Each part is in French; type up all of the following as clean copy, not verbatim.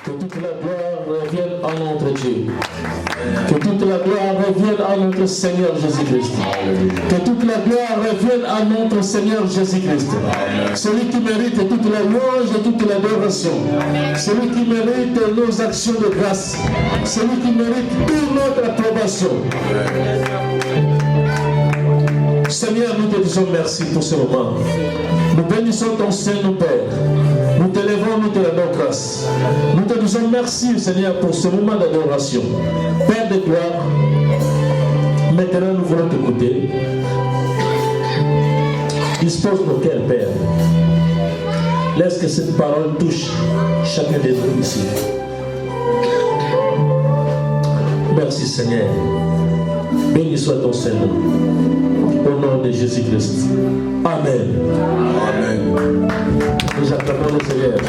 Que toute la gloire revienne à notre Dieu. Que toute la gloire revienne à notre Seigneur Jésus-Christ. Que toute la gloire revienne à notre Seigneur Jésus-Christ. Celui qui mérite toute la louange et toute l'adoration. Celui qui mérite nos actions de grâce. Celui qui mérite toute notre approbation. Seigneur, nous te disons merci pour ce moment. Nous bénissons ton Saint, Père. Nous t'élèvons, nous te rendons grâce. Nous te disons merci, Seigneur, pour ce moment d'adoration. Père de gloire, maintenant nous voulons t'écouter. Dispose nos cœurs, Père. Laisse que cette parole touche chacun de nous ici. Merci, Seigneur. Béni soit ton Seigneur. Au nom de Jésus-Christ. Amen. Amen. Nous acclamons le Seigneur.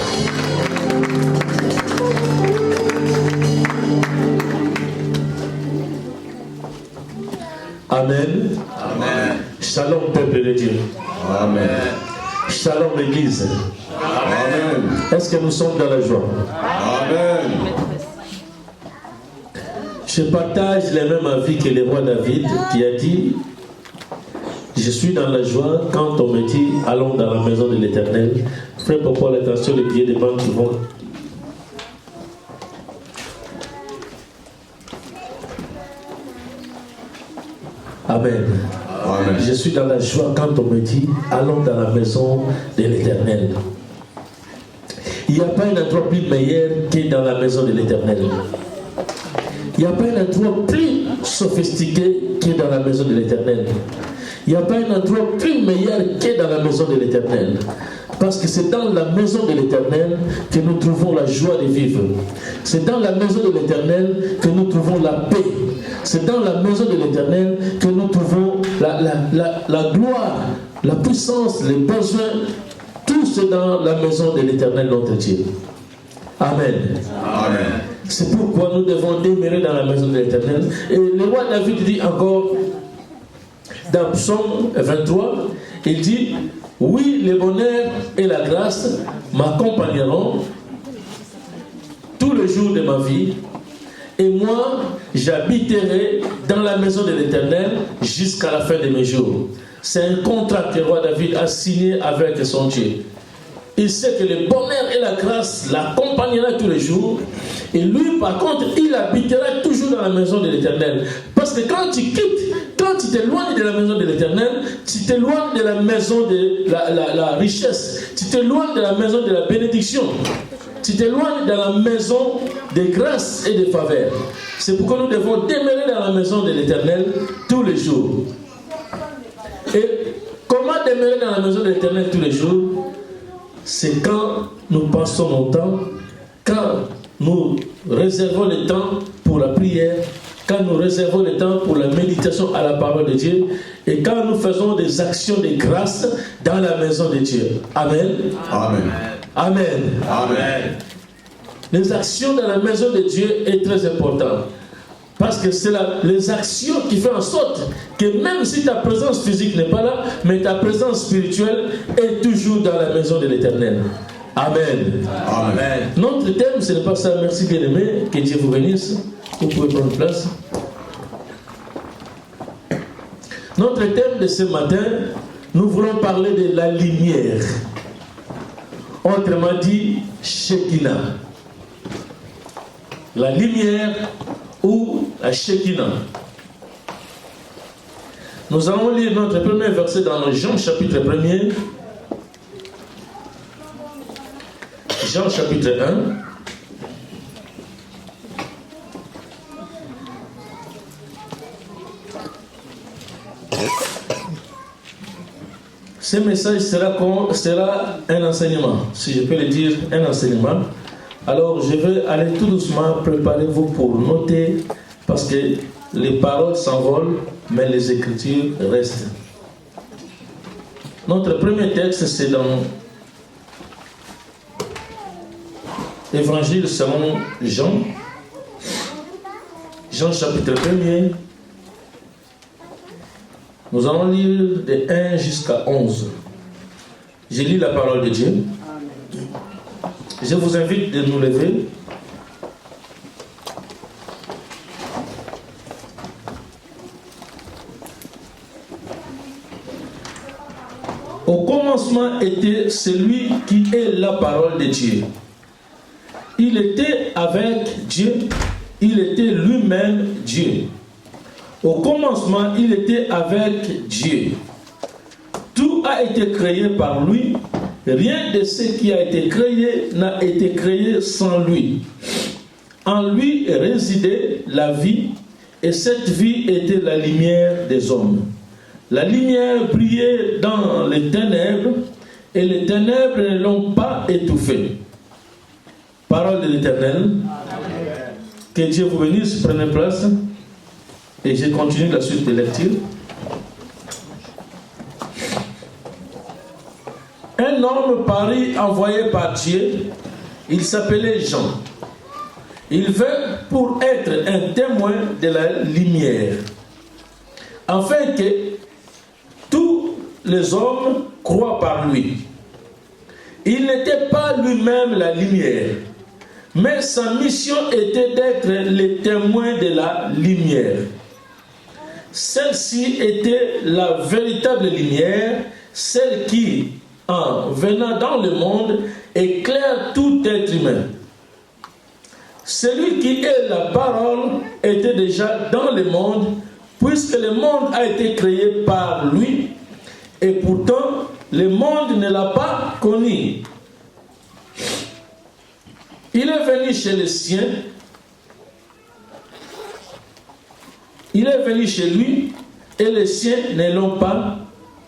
Amen. Amen. Shalom, peuple de Dieu. Amen. Shalom, Église. Amen. Est-ce que nous sommes dans la joie? Amen. Je partage les mêmes avis que le roi David qui a dit: je suis dans la joie quand on me dit allons dans la maison de l'Éternel. Frère, pourquoi l'attention les billets de banque qui vont. Amen. Amen. Je suis dans la joie quand on me dit allons dans la maison de l'Éternel. Il n'y a pas un endroit plus meilleur que dans la maison de l'Éternel. Il n'y a pas un endroit plus sophistiqué que dans la maison de l'Éternel. Il n'y a pas un endroit plus meilleur que dans la maison de l'Éternel. Parce que c'est dans la maison de l'Éternel que nous trouvons la joie de vivre. C'est dans la maison de l'Éternel que nous trouvons la paix. C'est dans la maison de l'Éternel que nous trouvons la gloire, la puissance, les besoins. Tout c'est dans la maison de l'Éternel, notre Dieu. Amen. Amen. C'est pourquoi nous devons demeurer dans la maison de l'Éternel. Et le roi David dit encore, dans Psaume 23, il dit: oui, le bonheur et la grâce m'accompagneront tous les jours de ma vie, et moi, j'habiterai dans la maison de l'Éternel jusqu'à la fin de mes jours. C'est un contrat que le roi David a signé avec son Dieu. Il sait que le bonheur et la grâce l'accompagnera tous les jours. Et lui, par contre, il habitera toujours dans la maison de l'Éternel. Parce que quand tu quittes, quand tu t'éloignes de la maison de l'Éternel, tu t'éloignes de la maison de la richesse. Tu t'éloignes de la maison de la bénédiction. Tu t'éloignes de la maison de grâce et de faveur. C'est pourquoi nous devons demeurer dans la maison de l'Éternel tous les jours. Et comment demeurer dans la maison de l'Éternel tous les jours? C'est quand nous passons notre temps, quand nous réservons le temps pour la prière, quand nous réservons le temps pour la méditation à la parole de Dieu, et quand nous faisons des actions de grâce dans la maison de Dieu. Amen. Amen. Amen. Amen. Les actions dans la maison de Dieu est très important. Parce que c'est les actions qui font en sorte que même si ta présence physique n'est pas là, mais ta présence spirituelle est toujours dans la maison de l'Éternel. Amen. Amen. Notre thème, ce n'est pas ça. Merci bien-aimé. Que Dieu vous bénisse. Vous pouvez prendre place. Notre thème de ce matin, nous voulons parler de la lumière. Autrement dit, Shekinah. La lumière ou la Shekinah. Nous allons lire notre premier verset dans Jean chapitre 1er. Jean chapitre 1. Ce message sera un enseignement, si je peux le dire, un enseignement. Alors je vais aller tout doucement, préparez-vous pour noter, parce que les paroles s'envolent, mais les écritures restent. Notre premier texte, c'est dans Évangile selon Jean, Jean chapitre 1er. Nous allons lire de 1 jusqu'à 11. Je lis la parole de Dieu. Je vous invite de nous lever commencement était celui qui est la parole de Dieu. Il était avec Dieu, il était lui-même Dieu. Au commencement, il était avec Dieu. Tout a été créé par lui. Rien de ce qui a été créé n'a été créé sans lui. En lui résidait la vie, et cette vie était la lumière des hommes. La lumière brillait dans les ténèbres, et les ténèbres ne l'ont pas étouffée. Parole de l'Éternel. Que Dieu vous bénisse, prenez place. Et je continue la suite de lecture. Un homme parut envoyé par Dieu, il s'appelait Jean. Il vint pour être un témoin de la lumière, afin que tous les hommes croient par lui. Il n'était pas lui-même la lumière, mais sa mission était d'être le témoin de la lumière. Celle-ci était la véritable lumière, celle qui, en venant dans le monde, éclaire tout être humain. Celui qui est la parole était déjà dans le monde, puisque le monde a été créé par lui, et pourtant le monde ne l'a pas connu. Il est venu chez les siens, il est venu chez lui, et les siens ne l'ont pas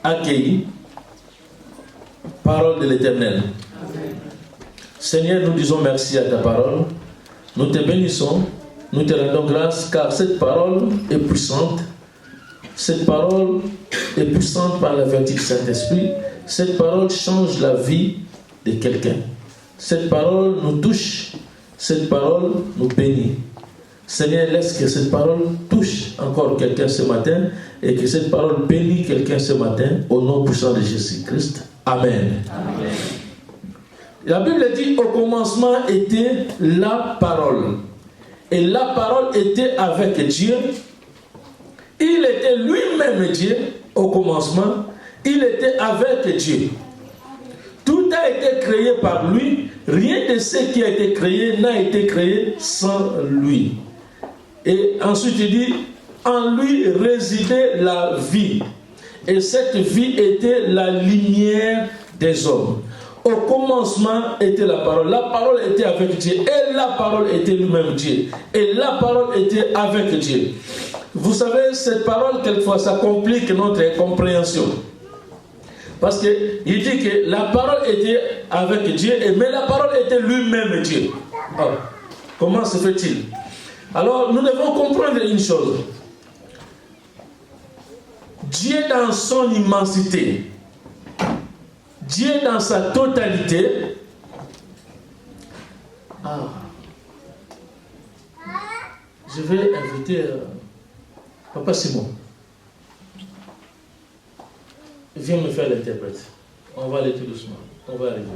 accueilli. Parole de l'Éternel. Seigneur, nous disons merci à ta parole. Nous te bénissons, nous te rendons grâce, car cette parole est puissante. Cette parole est puissante par la vertu du Saint-Esprit. Cette parole change la vie de quelqu'un. Cette parole nous touche. Cette parole nous bénit. Seigneur, laisse que cette parole touche encore quelqu'un ce matin et que cette parole bénisse quelqu'un ce matin au nom puissant de Jésus-Christ. Amen. Amen. La Bible dit au commencement était la parole. Et la parole était avec Dieu. Il était lui-même Dieu au commencement. Il était avec Dieu. Tout a été créé par lui. Rien de ce qui a été créé n'a été créé sans lui. Et ensuite il dit, en lui résidait la vie. Et cette vie était la lumière des hommes. Au commencement était la parole. La parole était avec Dieu. Et la parole était lui-même Dieu. Et la parole était avec Dieu. Vous savez, cette parole, quelquefois, ça complique notre compréhension. Parce qu'il dit que la parole était avec Dieu, mais la parole était lui-même Dieu. Alors, comment se fait-il? Alors, nous devons comprendre une chose. Dieu dans son immensité, Dieu dans sa totalité, je vais inviter Papa Simon. Viens me faire l'interprète. On va aller tout doucement. On va arriver.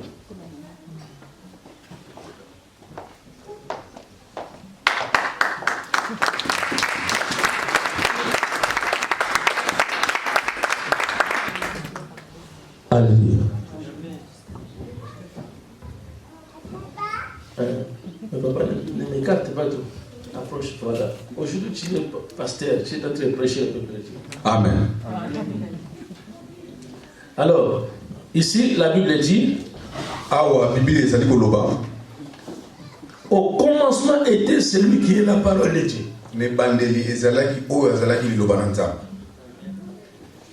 Alléluia. Mais papa, ne m'écarte pas tout. Approche-toi là. Aujourd'hui, tu es pasteur, tu es en train de prêcher un peu près. Amen. Alors, ici, la Bible dit, au commencement était celui qui est la parole de Dieu.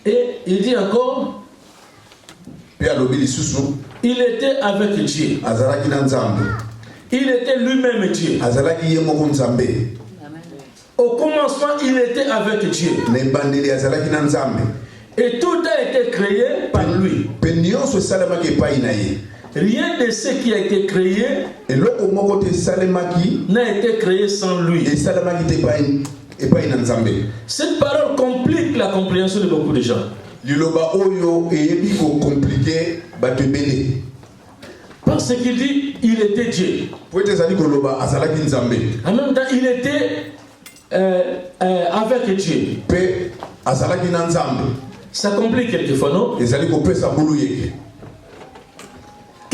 Et il dit encore, il était avec Dieu. Il était lui-même Dieu. Au commencement, il était avec Dieu. Et tout a été créé par lui. Rien de ce qui a été créé n'a été créé sans lui. Cette parole complique la compréhension de beaucoup de gens. Parce qu'il dit, il était Dieu. En même temps, il était avec Dieu. Ça complique quelquefois, non?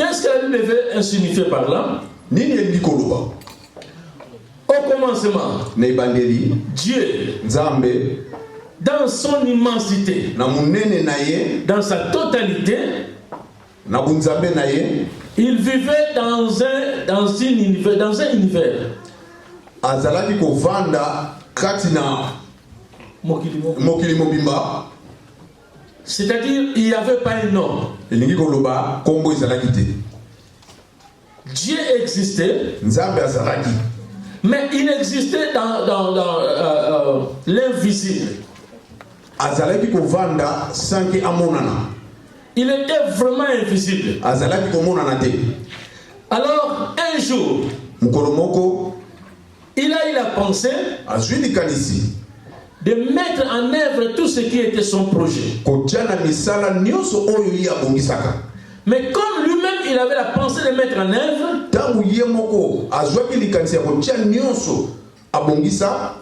Qu'est-ce que la Bible veut signifier par là? Nini elingi koloba? Au commencement, Na ebandeli, Dieu, Nzambe dans son immensité, na munene na ye, dans sa totalité, na bunzambe na ye, il vivait dans un univers. azalaki kovanda kati na mokili mobimba. C'est-à-dire, il n'y avait pas un nom. Elingi koloba kombo ezalaki te. Dieu existait, Nzambe azalaki, mais il existait dans l'invisible. azalaki kovanda sanki amonana. Il était vraiment invisible. Azalaki komonana te. Alors, un jour, Mukolo moko il a eu la pensée azwi likanisi de mettre en œuvre tout ce qui était son projet. kotia na misala nyonso oyo ye abongisaka. Mais comme lui-même, il avait la pensée de mettre en œuvre, Ntango ye moko azwaki likanisi ya kotia nyonso abongisa,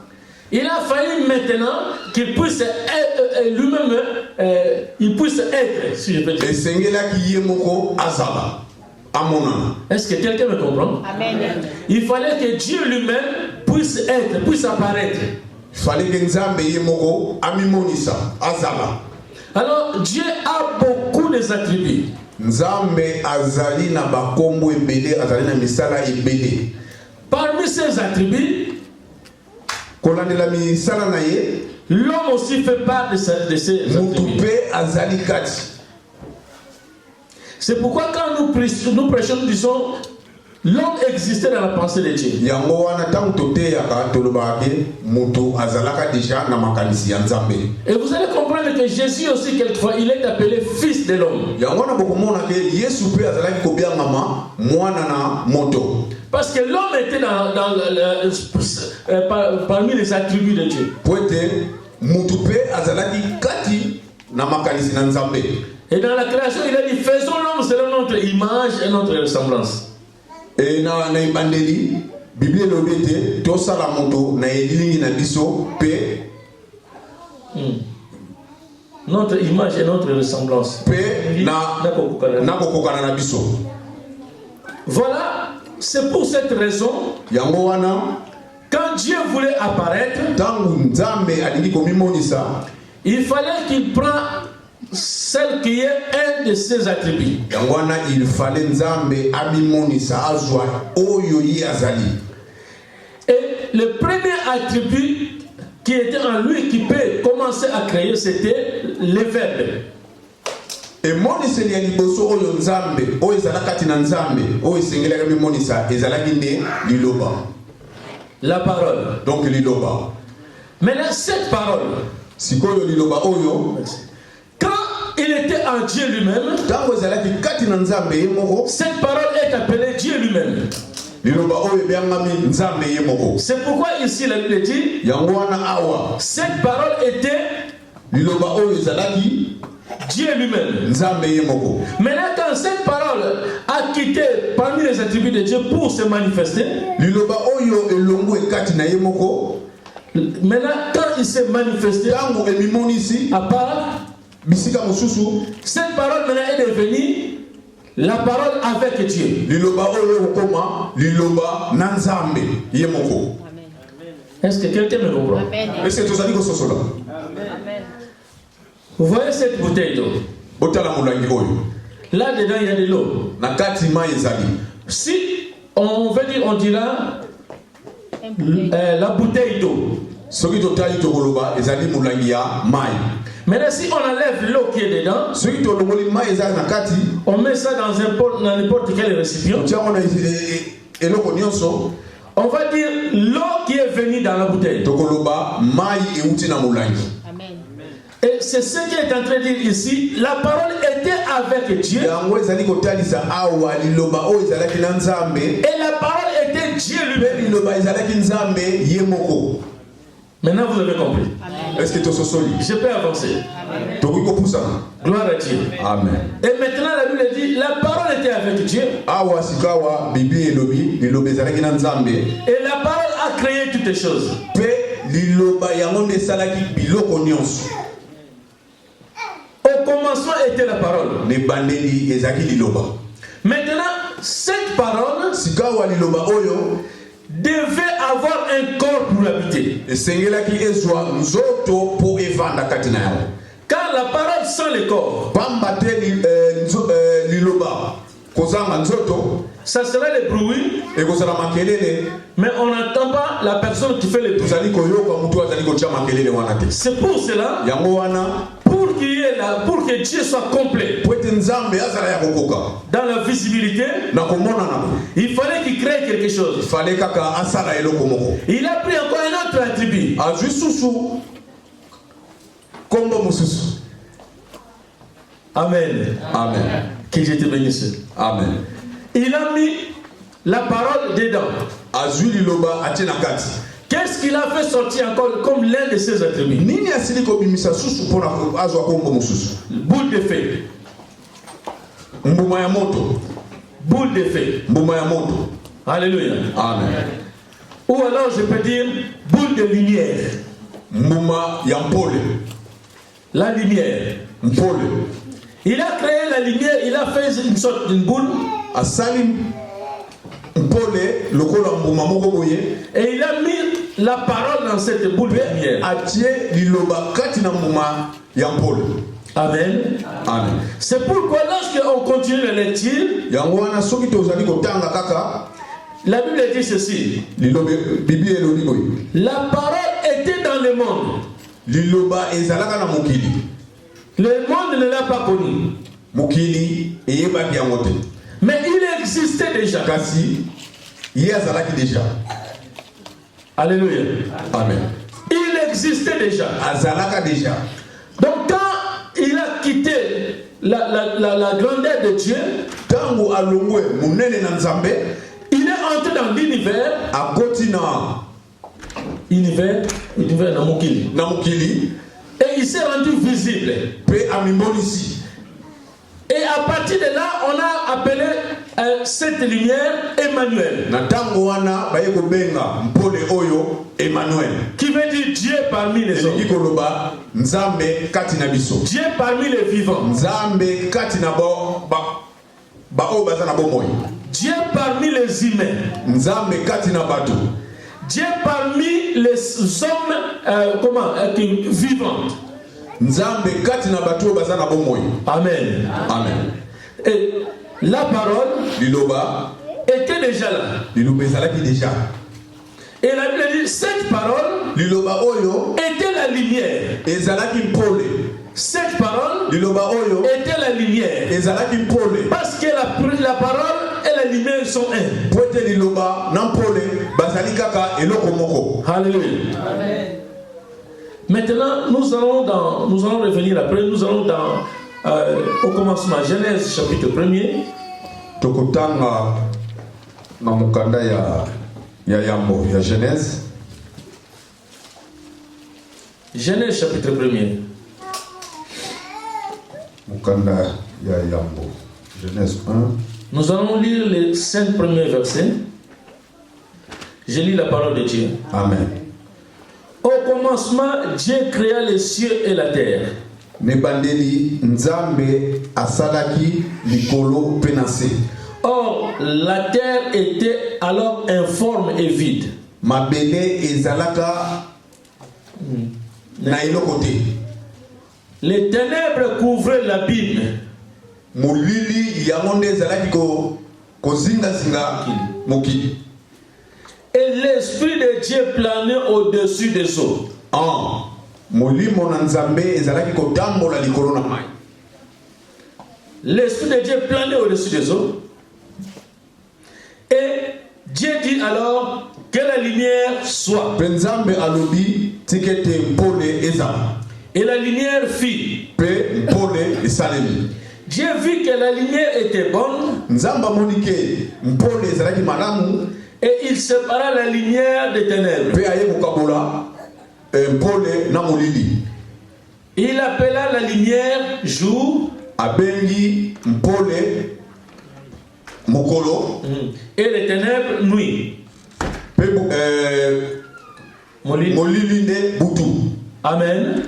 il a fallu maintenant qu'il puisse être lui-même, il puisse être, si je peux dire. esengelaki ye moko azala amonana. Est-ce que quelqu'un me comprend? Amen. Il fallait que Dieu lui-même puisse être, puisse apparaître. Fallait que Nzambe ye moko amimonisa azala. Alors Dieu a beaucoup des attributs. Nzambe azali na bakombo ebele, azali na misala ebele. Parmi ces attributs, kolandela misala na ye, l'homme aussi fait part de ces mutu attributs. mpe azali kati. C'est pourquoi quand nous prêchons, nous disons l'homme existait dans la pensée de Dieu. Yango wana tango toteyaka tolobaka ke mutu azalaka deja na makanisi ya Nzambe. Et vous allez comprendre que Jésus aussi quelquefois il est appelé fils de l'homme. Yango wana bokomona ke Yesu mpe azalaki kobiangama mwana na moto. Parce que l'homme était parmi les attributs de Dieu. Po ete mutu mpe azalaki kati na makanisi na Nzambe. Et dans la création, il a dit faisons l'homme selon notre image et notre ressemblance. Et na ibandeli Bible elobi ete tosala moto na elilingi na biso mpe Notre image et notre ressemblance. mpe na kokokana na biso. Voilà, c'est pour cette raison, Yango wana quand Dieu voulait apparaître, tango Nzambe alingi komimonisa, il fallait qu'il prenne celle qui est un de ses attributs. yango wana il fallait Nzambe amimonisa azwa oyo ye azali. Et le premier attribut qui était en lui, qui peut commencer à créer, c'était le verbe. Emoniseli ya liboso oyo Nzambe oyo ezala kati na Nzambe oyo esengelaka mimonisa ezalaki nde liloba. La parole. Donc liloba. Maintenant, cette parole, Sikoyo liloba oyo quand il était en Dieu lui-même, tango ezalaki kati na Nzambe ye moko, cette parole est appelée Dieu lui-même. liloba oyo ebiangami Nzambe ye moko. C'est pourquoi ici la Bible dit, Yango wana awa cette parole était liloba oyo ezalaki Dieu lui-même. Nzambe ye moko. Maintenant, quand cette parole a quitté parmi les attributs de Dieu pour se manifester, Liloba oyo elongo ekati na ye moko, maintenant, quand il s'est manifesté tango emimonisi à part, bisika mosusu, cette parole maintenant est devenue la parole avec Dieu. liloba oyo okoma liloba na Nzambe ye moko. Est-ce que quelqu'un me comprend? Amen. Est-ce que tozali kososola? Amen. Vous voyez cette bouteille d'eau? Botala molangi oyo. Là-dedans, il y a de l'eau. Na kati mai ezali. Si on veut dire, on dira la bouteille d'eau. Soki totali tokoloba ezali molangi ya mai. Maintenant, si on enlève l'eau qui est dedans, Soki tolongoli mai ezali na kati, on met ça dans n'importe quel récipient, tiango na eloko nyonso, on va dire l'eau qui est venue dans la bouteille. tokoloba mai euti na molangi. Amen. Et c'est ce qui est en train de dire ici. La parole était avec Dieu. Yango ezali kotalisa awa liloba oyo ezalaki na Nzambe. Et la parole était Dieu lui-même. Liloba ezalaki Nzambe ye moko. Maintenant, vous avez compris. Amen. Est-ce que tososoli? Je peux avancer. Amen. Tokoki kopusana. Gloire à Dieu. Amen. Et maintenant, la Bible dit, la parole était avec Dieu. Awa sikawa bibi elobi liloba ezalaki na Nzambe. Et la parole a créé toutes les choses. Pe liloba yango nde esalaki biloko nyonso. Au commencement était la parole. Ne bandeli ezalaki liloba. Maintenant, cette parole sikawa liloba oyo devait avoir un corps pour l'habiter. esengelaki ezwa nzoto po evanda kati na yango. Car la parole sans le corps, pamba te liloba kozanga nzoto, ça serait le bruit, ekozala makelele, mais on n'entend pas la personne qui fait le bruit. tozali koyoka mutu azali kotia makelele wana te. C'est pour cela, Yango wana pour qu'il y ait là, pour que Dieu soit complet po ete nzambe azala ya kokoka dans la visibilité, na komonana, il fallait qu'il crée quelque chose. fale kaka asala eloko moko. Il a pris encore un autre attribut. Azwi susu kombo mususu. Amen. Amen. Que Dieu te bénisse. Amen. Il a mis la parole dedans. Azwi liloba atie na kati. Qu'est-ce qu'il a fait sortir encore comme l'un de ses attributs? Nini asili kobimisa susu mpona azwa kombo mususu? Boule de feu. Mbuma ya moto. Boule de feu. Mbuma ya moto. Alléluia. Amen. Ou alors je peux dire boule de lumière. Mbuma ya mpole. La lumière. Mpole. Il a créé la lumière, il a fait une sorte d'une boule. Asali mpole lokola mbuma moko boye. Et il a mis la parole dans cette boule de lumière. Atie liloba kati na mbuma ya mpole. Amen. Amen. C'est pourquoi lorsque on continue la lecture, Yango wana soki tozali kotanga kaka la Bible dit ceci. liloba Bible eloni boye. La parole était dans le monde. Liloba ezalaka na mokili. Le monde ne l'a pas connu. Mokili eyebaki yango te. Mais il existait déjà. Kasi ye azalaki déjà. Alléluia. Amen. Il existait déjà. Azalaka déjà. Donc quand il a quitté la grandeur de Dieu, Tango alongwe munene na nzambe, il est entré dans l'univers. akoti na Univers na mokili. na mokili Et il s'est rendu visible. pe amimonisi. Et à partir de là, on a appelé cette lumière Emmanuel. Na tango wana baye kobenga mpole oyo Emmanuel. Qui veut dire Dieu parmi les hommes. Elingi koloba nzambe kati na biso. Dieu parmi les vivants. Nzambe kati na ba oyo baza na bomoi. Dieu parmi les humains. Nzambe kati na bato. Dieu parmi les hommes vivants. Nzambe kati na bato baza na bomoi. Amen. Amen. Et la parole Liloba était déjà là. liloba ezalaki déjà. Et la Bible dit cette parole Liloba oyo était la lumière. ezalaki mpole. Cette parole Liloba oyo était la lumière. ezalaki mpole. Parce que la parole et la lumière sont un. Poete liloba na mpole bazali kaka eloko moko. Alléluia. Amen. Maintenant, nous allons revenir après. Nous allons au commencement, Genèse chapitre 1er. Tokotanga na mukanda ya yambo ya Genèse. Genèse chapitre 1er. Mukanda ya yambo. Genèse 1. Nous allons lire les 5 premiers versets. Je lis la parole de Dieu. Amen. Au commencement, Dieu créa les cieux et la terre. Nebandeli nzambe asalaki likolo penase. Or, la terre était alors informe et vide. Mabele ezalaka na eloko te. Les ténèbres couvraient l'abîme. Molili yango nde ezalaki kozingazinga mokili. Et l'Esprit de Dieu planait au-dessus des eaux. Molimo na nzambe ezalaki kotambola likolo na mai. L'Esprit de Dieu planait au-dessus des eaux. Et Dieu dit alors que la lumière soit. Pe nzambe alobi tikete mpole ezala. Et la lumière fit. Pe mpole esalemi. Dieu vit que la lumière était bonne. Nzamba monike mpole ezalaki malamu. Et il sépara la lumière des ténèbres. Pe aye kokabola mpole na molili. Il appela la lumière jour. Abengi mpole mokolo. Et les ténèbres nuit. Pe molili nde butu. Amen.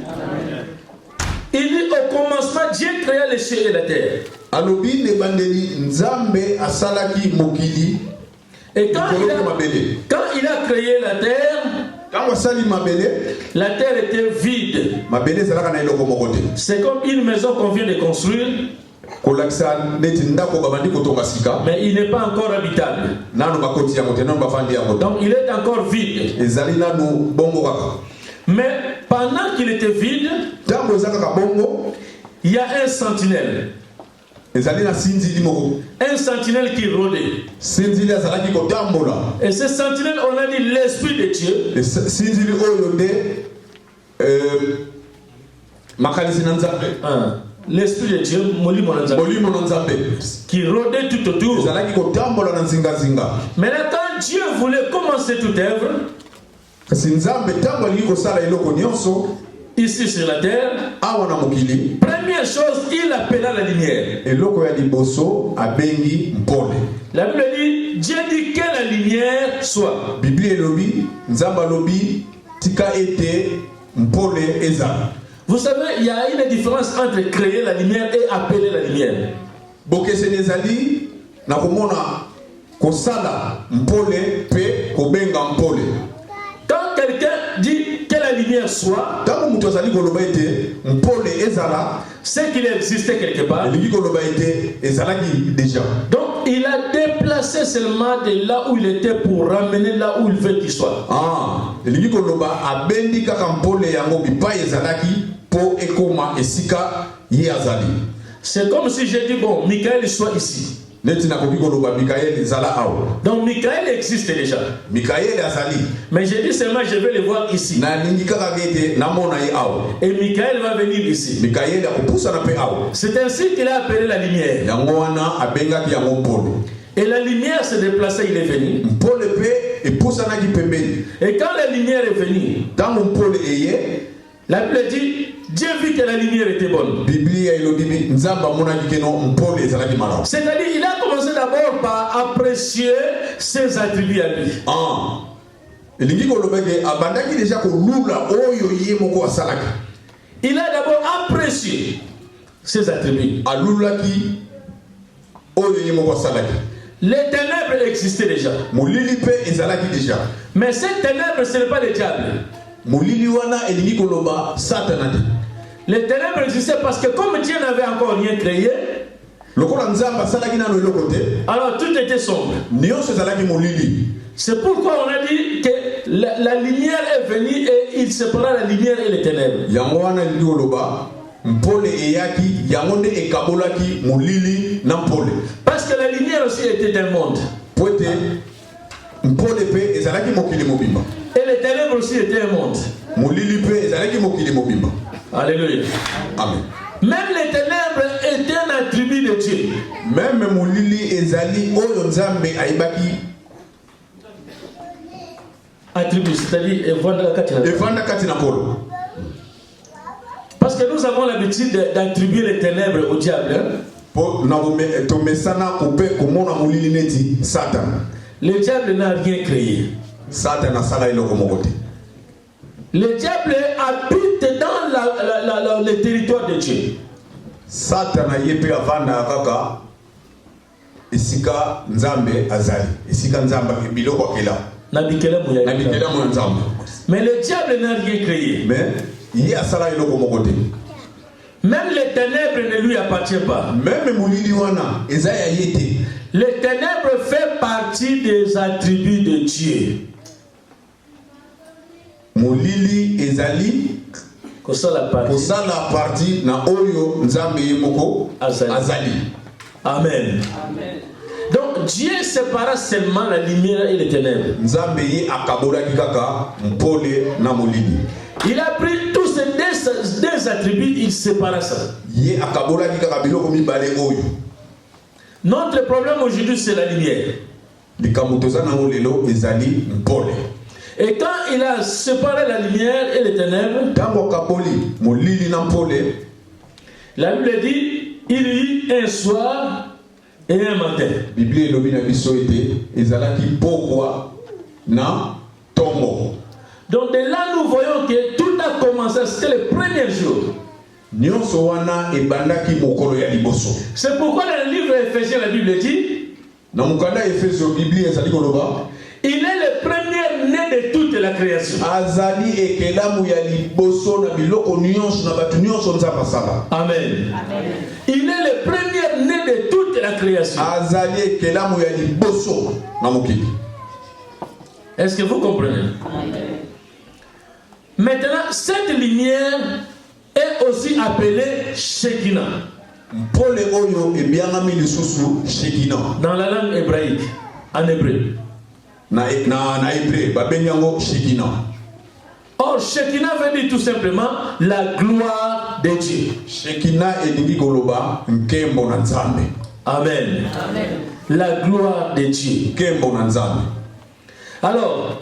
Il dit au commencement Dieu créa les cieux et la terre. alobi ne bandeli nzambe asalaki mokili. Et quand il a créé la terre, la terre était vide. C'est comme une maison qu'on vient de construire, mais il n'est pas encore habitable. Donc il est encore vide. Mais pendant qu'il était vide, il y a un sentinelle. Un sentinelle qui rôdait. Et ce sentinelle, on a dit l'esprit de Dieu. L'esprit de Dieu, qui rôdait tout autour. Maintenant, quand Dieu voulait commencer toute œuvre, ici sur la terre, première chose, il appela la lumière. La Bible dit, Dieu dit que la lumière soit. Vous savez, il y a une différence entre créer la lumière et appeler la lumière. Quand quelqu'un dit que la lumière soit, c'est qu'il existait quelque part. Donc il a déplacé seulement de là où il était pour ramener là où il veut qu'il soit. C'est comme si j'ai dit, bon, Michael soit ici. Donc Michael existe déjà. Mais j'ai dit seulement je vais le voir ici. Et Michael va venir ici. C'est ainsi qu'il a appelé la lumière. Et la lumière s'est déplacée, il est venu. Et quand la lumière est venue, la Bible dit, Dieu vit que la lumière était bonne. C'est-à-dire, il a commencé d'abord par apprécier ses attributs à lui. Il a d'abord apprécié ses attributs. Les ténèbres existaient déjà. Mais ces ténèbres, ce n'est pas le diable. Les ténèbres existaient parce que comme Dieu n'avait encore rien créé, alors tout était sombre. C'est pourquoi on a dit que la lumière est venue et il sépara la lumière et les ténèbres. Parce que la lumière aussi était un monde. Et les ténèbres aussi étaient un monde. Alléluia. Amen. Même les ténèbres étaient un attribut de Dieu. Même attribut, c'est-à-dire parce que nous avons l'habitude d'attribuer les ténèbres au diable. Le diable n'a rien créé. Le diable habite dans le territoire de Dieu. Mais le diable n'a rien créé. Même les ténèbres ne lui appartiennent pas. Les ténèbres font partie des attributs de Dieu. Molili ezali kosala parti na oyo nzambe yemoko azali. Amen. Donc Dieu sépara seulement la lumière et les ténèbres. Nzambe ye akabola kaka mpole na molili. Il a pris tous ces deux attributs, il sépara ça. Ye akabola kaka biloko mibale oyo. Notre problème aujourd'hui c'est la lumière. Likamutoza na lelo ezali mpole. Et quand il a séparé la lumière et les ténèbres, la Bible dit, il y eut un soir et un matin. Donc de là nous voyons que tout a commencé, c'était le premier jour. nyonso wana ebandaki mokolo ya liboso. C'est pourquoi dans le livre Éphésiens, la Bible dit, Na mukanda Efeso Biblia ezali koloba, il est le premier-né de toute la création. azali ekelamu ya liboso na biloko nyonso na batu nyonso nzamba sala. Amen. Amen. Il est le premier-né de toute la création. Azali ekelamu ya liboso na mokili. Est-ce que vous comprenez? Maintenant, cette lumière est aussi appelée Shekinah. Mpole oyo ebiangami lisusu Shekinah. Dans la langue hébraïque, en hébreu. Na hébreu babengi yango Shekinah. Or, Shekinah veut dire tout simplement la gloire de Dieu. Shekinah elingi koloba nkembo na Nzambe. Amen. Amen. La gloire de Dieu. Nkembo na Nzambe. Alors,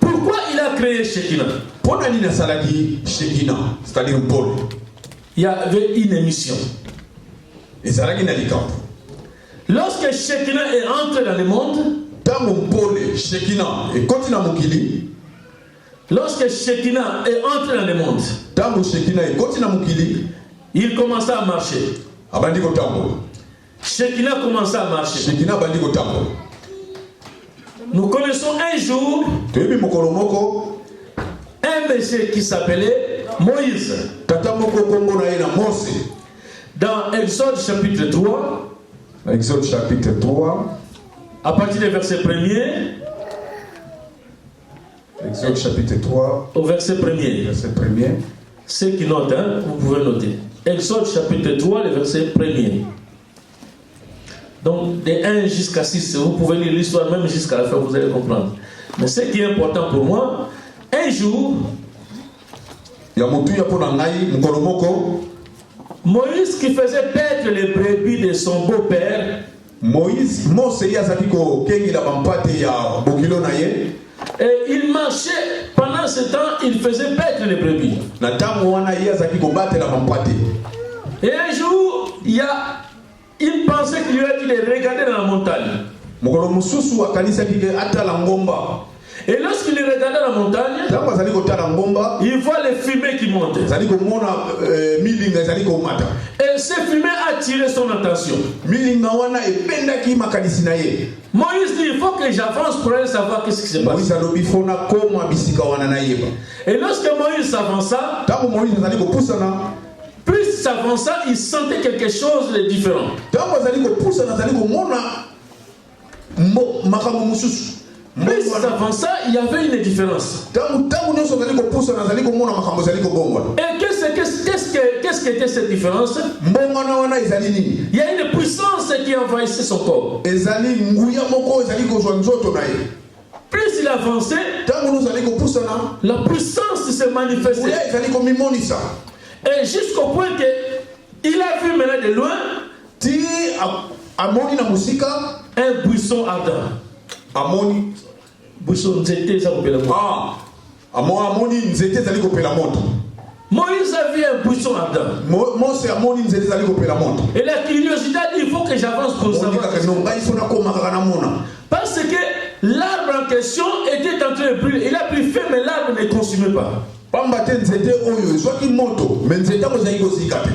pourquoi il a créé Shekinah? Pona nini asalaki Shekinah, c'est-à-dire mpole. Il y avait une émission. Ezalaki na likambo. Lorsque Shekinah est entré dans le monde, tango mpole Shekinah ekoti na mokili. Lorsque Shekinah est entré dans le monde, tango Shekinah ekoti na mokili, il commença à marcher. abandi kotambola. Shekinah commença à marcher. Shekinah abandi kotambola. Nous connaissons un jour toyebi mokolo moko un monsieur qui s'appelait Moïse. tata moko kombo na ye na Mose. Dans Exode chapitre 3, Exode chapitre 3, à partir du verset 1er, Exode chapitre 3, au verset 1er. verset 1er. Ceux qui notent, hein, vous pouvez noter. Exode chapitre 3, le verset 1er. Donc, de 1 jusqu'à 6, vous pouvez lire l'histoire même jusqu'à la fin, vous allez comprendre. Mais ce qui est important pour moi, un jour, Ya motu ya pona ngai mokolo moko Moïse qui faisait paître les brebis de son beau-père, Moïse Mose yazaki ko kengila bampate ya bokilo na ye. et il marchait, pendant ce temps, il faisait paître les brebis. Na tango wana ye yazaki ko batela bampate. Et un jour, il pensait qu'il aurait dû les regarder dans la montagne. Mokolo mususu akanisaki ke atala ngomba. Et lorsqu'il les regardait dans la montagne, Tango azali ko tala ngomba, il voit les fumées qui montent. azali ko mona milinga azali ko mata. Et ces fumées attirent son attention. Milinga wana ependaki makanisi na ye. Moïse dit, il faut que j'avance pour aller savoir qu'est-ce qui se passe. Moïse alobi fona koma bisika wana na yeba. Et lorsque Moïse s'avança, Tango Moïse azali ko pusana, plus il s'avança, il sentait quelque chose de différent. tango azali ko pusana azali ko mona makambo mususu. Plus il s'avança, il y avait une différence. Tango nyonso azali ko pusana azali ko mona makambo azali ko bongola. Et qu'est-ce qu'était cette différence? Mbongwana wana ezali nini? Il y a une puissance qui envahissait son corps. Ezali nguya moko ezali ko zwa nzoto na ye. Plus il avançait, Tango nous azali ko pusana, la puissance se manifestait. nguya ezali ko mimonisa. Et jusqu'au point que il a vu maintenant de loin Ti amoni na musika, un buisson ardent. amoni Buisson nzete ça couper la moto. amoni nzete ezali ko pela moto. Moïse a vu un buisson ardent. Mose amoni nzete ezali ko pela moto. Et la curiosité a dit il faut que j'avance pour savoir. Parce que l'arbre en question était en train de brûler. Il a pris feu mais l'arbre ne consumait pas. Pamba te nzete oyo ezwaki moto, mais nzete yango ezali kozika te.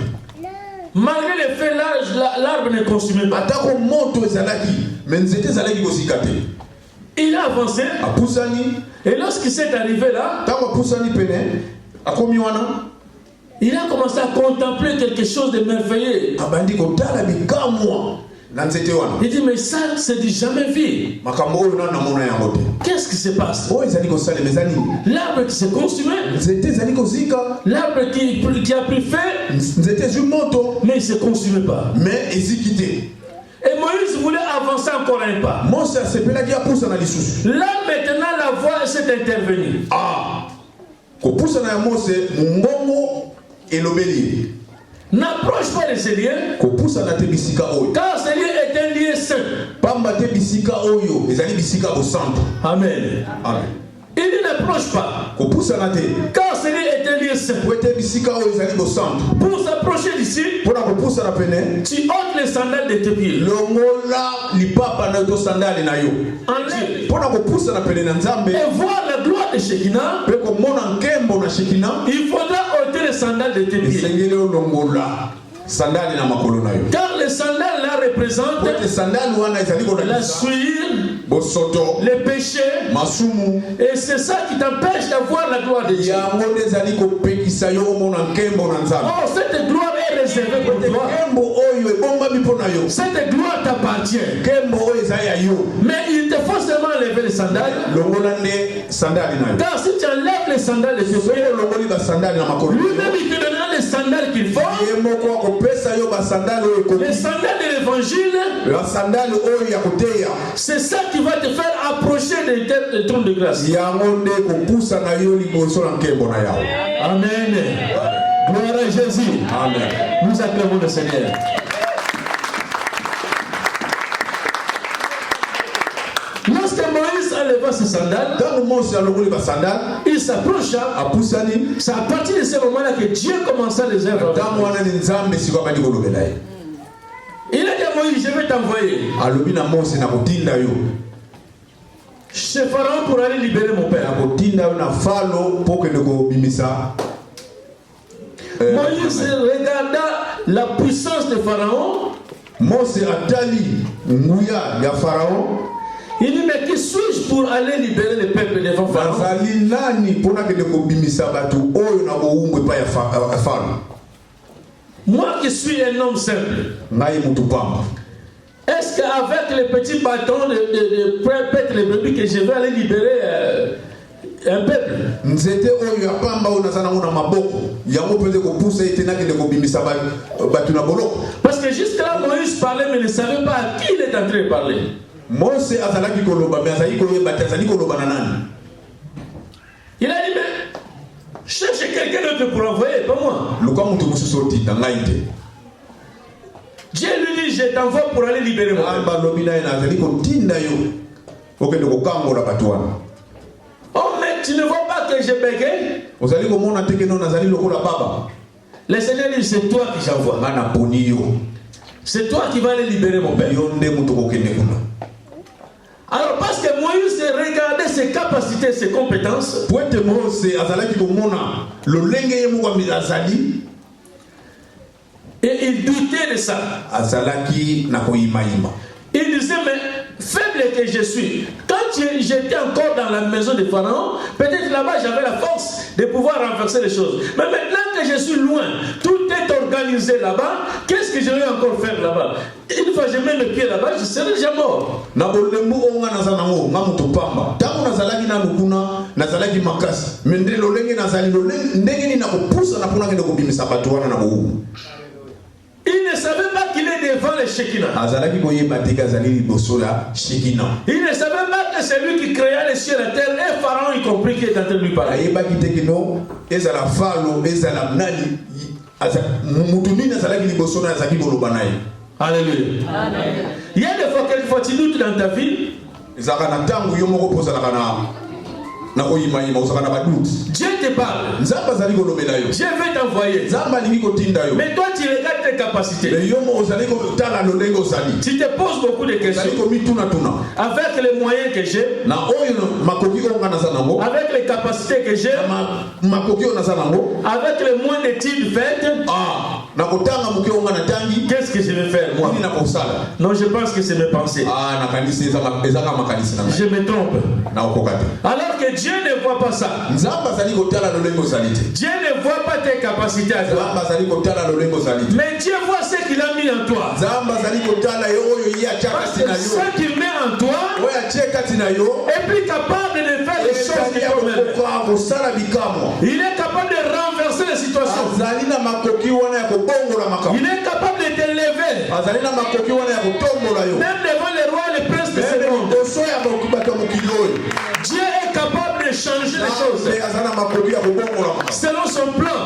Malgré le feu, l'arbre ne consumait pas. Atako moto ezalaki, mais nzete ezalaki kozika te. Il a avancé. Apusani, Et lorsqu'il s'est arrivé là, tango apusani pene, akomi wana, il a commencé à contempler quelque chose de merveilleux. abandi kotala bikamwa na nzete wana. Il dit mais ça c'est du jamais vu. Makambo oyo na mona yango te. Qu'est-ce qui se passe? Oyo ezali kosala mezani. L'arbre qui s'est consumé, Nzete ezali kozika, l'arbre qui a pris feu, nzete ezwi moto, mais il ne se consumait pas. mais eziki te. Et Moïse voulait avancer encore un pas. Mose asepelaki apusana lisusu. Là maintenant la voix s'est intervenue. Kopusana ya Mose mbongo elobeli. N'approche pas de ces lieux, Kopusana te bisika oyo. car ce lieu est un lieu saint. Pamba te bisika oyo ezali bisika au centre. Amen. Amen. Il dit n'approche pas, Kopusana te car ce lieu est un lieu saint. wete bisika oyo ezali au centre. Pour s'approcher d'ici, Pona kopusana pene tu ôtes les sandales de tes pieds. longola lipapa na to sandali na yo. Enlève Pona kopusana pene na Nzambe et voir la gloire de Shekinah. pe komona nkembo na Shekinah. Il faudra ôter les sandales de tes pieds. esengeli olongola sandali na makolo na yo. Car les sandales là représentent Pote sandali wana ezali la kolakisa souillure, bosoto les péchés. masumu. Et c'est ça qui t'empêche d'avoir la gloire de Dieu. yango nde ezali kopekisa yo omona nkembo na nzambe. Oh, cette gloire est réservée pour toi. nkembo oyo ebombami mpo na yo. Cette gloire t'appartient. nkembo oyo ezali ya yo. Mais il te faut seulement enlever les sandales. longola nde sandali na yo. Car si tu enlèves les sandales de tes soki pieds, olongoli basandali na makolo na yo, lui-même il te donnera les sandales qu'il faut. ye moko akopesa yo basandali oyo Les ekoki sandales de l'évangile, basandali oyo ya koteya. c'est ça qui va te faire approcher du trône de grâce. yango nde kopusa na yo liboso na nkembo na yawe. Amen. Gloire à Jésus. Amen. Nous acclamons le Seigneur. Lorsque Moïse enleva ses sandales, ntango mosi alongoli basandali il s'approcha. apusani, C'est à partir de ce moment-là que Dieu commença les œuvres. ntango wana ni nzambe siko abandi kolobela ye. Il a dit à Moïse, je vais t'envoyer alobi na mosi na kotinda yo, chez Pharaon pour aller libérer mon na père. kotinda yo na falo mpo kende kobimisa. Moïse regarda la puissance de Pharaon. Mose atali nguya ya Farao. Il dit, mais qui suis-je pour aller libérer le peuple devant Pharaon? bazali nani mpona kende kobimisa bato oyo na bowumbu epai ya Farao. Moi qui suis un homme simple, ngai mutu pamba. est-ce qu'avec les petits bâtons de prêtre les brebis que je vais aller libérer un peuple? nzete oyo ya pamba oyo naza nango na maboko yango mpenza kopusa ete nakende kobimisa bato na boloko. Parce que jusque-là, Moïse parlait, mais ne savait pas à qui il est en train de parler. Mose azalaki koloba me azali koyeba te azali koloba na nani. Il a dit, mais cherche quelqu'un d'autre pour envoyer, pas moi. luka mutu mosusu otinda ngai te. Dieu lui dit, je t'envoie pour aller libérer mon peuple. amba lobi na ye nazali kotinda yo okende kokangola bato wana. Oh, mais tu ne vois pas que je bégaye? ozali komona te keno nazali lokola baba. Le Seigneur dit, c'est toi qui j'envoie. nga naponi yo, C'est toi qui vas aller libérer mon peuple. yo nde mutu kokende kuna. Alors, parce que Moïse regardait ses capacités, ses compétences, po ete Mose azalaki komona lolenge ye moko azali, et il doutait de ça. azalaki na koyimayima. Il disait, mais faible que je suis, quand j'étais encore dans la maison de Pharaon, peut-être là-bas j'avais la force de pouvoir renverser les choses. Mais maintenant que je suis loin, tout est organisé là-bas, qu'est-ce que je vais encore faire là-bas? Une fois je mets mes pieds là-bas, je serai déjà mort. na bolembu onga naza nango nga mutu pamba ntango nazalaki nanu kuna nazalaki makasi me nde lolenge nazali ndenge nini nakopusa na mpona kende kobimisa bato wana na bowumu. Il ne savait pas qu'il est devant les Shekinah. azalaki koyeba te ke azali liboso ya Shekina. Il ne savait pas que c'est lui qui créa les cieux et la terre, et Pharaon y compris qui est en train de lui parler. ayebaki te keno ezala falo ezala nani mutu nini azalaki liboso na azalaki koloba na ye. Alléluia. Amen. Il y a des fois, quelquefois, tu doutes dans ta vie. ezalaka na ntango yo moko mpo ozalaka na koyimayima ozalaka na baduti. Dieu te parle. nzambe azali kolobela yo, Dieu veut t'envoyer. nzambe alingi kotinda yo, Mais toi, tu regardes tes capacités. me yo moko ozali kotala lolenge ozali, Tu te poses beaucoup de ozali questions. komitunatuna Avec les moyens que j'ai, na oyo makoki oyo nga naza nango, avec les capacités que j'ai, makoki oyo naza nango, avec les moins d'études faites, na kotanga moki oyo nga natangi qu'est-ce que je vais faire, moi? nini na kosala. Non, je pense que c'est mes pensées. nakanisi ezaka makanisi na ngai Je me trompe. na okoka te. Alors que Dieu ne voit pas ça. nzambe azali kotala lolenge ozali te, Dieu ne voit pas tes capacités à toi. nzambe azali kotala lolenge ozali te, Mais Dieu voit ce qu'il a mis en toi. nzambe azali kotala yo oyo ye atia Parce kati que na yo, ce qu'il met en toi oyo atie kati na yo est plus capable de faire les choses ezali que ya toi-même. kokoka kosala bikamwa. Il est capable de renverser les situations. azali na makoki wana ya kobongola makambo, Il est capable de t'élever. azali na makoki wana ya kotombola yo, Même devant les rois et les princes de ce meme monde. liboso ya bato ya mokili oyo. Dieu est capable de changer les choses nzambe aza na makoki ya kobongola makambo selon son plan.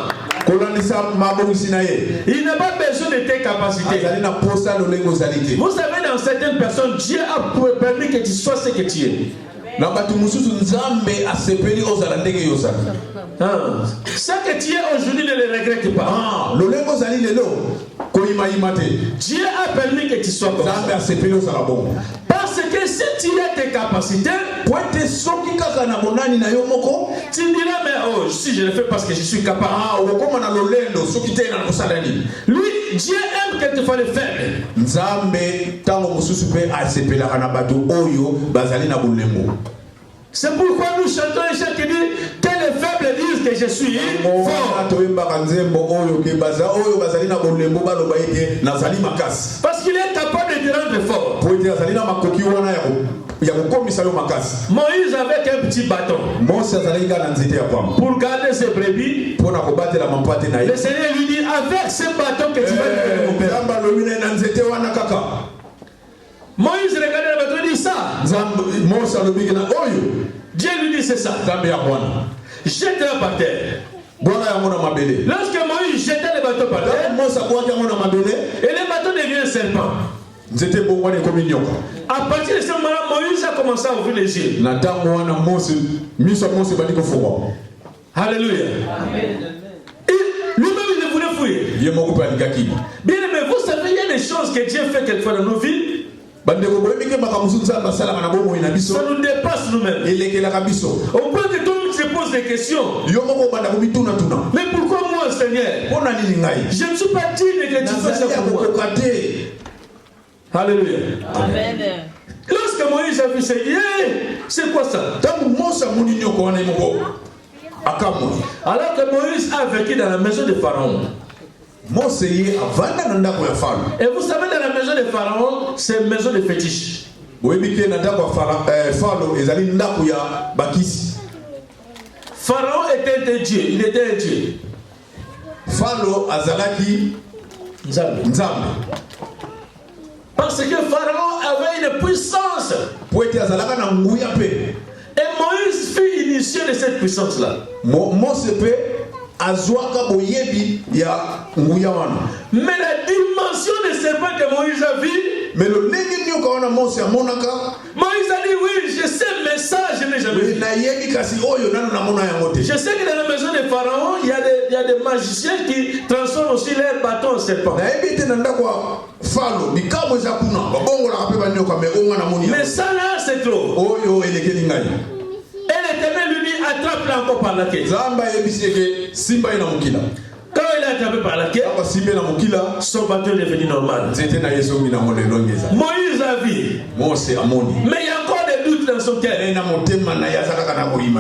kolandisa mabongisi na ye. Il n'a pas besoin de tes capacités. azali na posa lolenge ozali te. Vous savez, dans certaines personnes, Dieu a permis que tu sois ce que tu es. na bato mosusu nzambe asepeli ozala ndenge yo ozali. Ce que tu es aujourd'hui ne le regrette pas. lolenge ozali lelo koyeba Dieu a permis que tu sois comme ça. Parce que si tu as tes capacités, tu diras, mais oh, si je le fais parce que je suis capable. Lui, Dieu aime que tu fasses le faible. C'est pourquoi nous chantons un chant qui dit que les faibles disent que je suis fort. Parce qu'il est capable de te rendre fort. Moïse avec un petit bâton pour garder ses brebis. Le Seigneur lui dit, avec ce bâton que tu vas lui faire. Moïse regardait le bâton et dit ça. Dieu lui dit c'est ça. Jette-le par terre. Lorsque Moïse jetait le bâton par terre, et le bâton devient un serpent. À partir de ce moment-là, Moïse a commencé à ouvrir les yeux. Alléluia. Et lui-même il ne voulait fouiller. Bien aimé, vous savez, il y a des choses que Dieu fait quelquefois dans nos vies. Ça nous dépasse nous-mêmes. Au point que tout le monde se pose des questions. Mais pourquoi moi, Seigneur? Je ne suis pas digne que tu fasses ça pour moi. Alléluia. Amen. Lorsque Moïse a vu ça, c'est quoi ça? Alors que Moïse a vécu dans la maison de Pharaon. Et vous savez, dans la maison de Pharaon, c'est une maison de fétiche. Pharaon était un dieu, il était un dieu. Pharaon azalaki Nzambe. Parce que Pharaon avait une puissance. Et Moïse fut initié de cette puissance-là. Mais la dimension de serpent que Moïse a vu, Moïse a dit oui, je sais, mais ça je n'ai jamais vu. Je sais que dans la maison de Pharaon, il y a des magiciens qui transforment aussi leurs bâtons en serpent. Mais ça là, c'est trop. Et l'Éternel lui dit, attrape-le encore par la queue. Quand il est attrapé par la queue, son bâton est devenu normal. Moïse a vu. Mais il y a encore des doutes dans son cœur.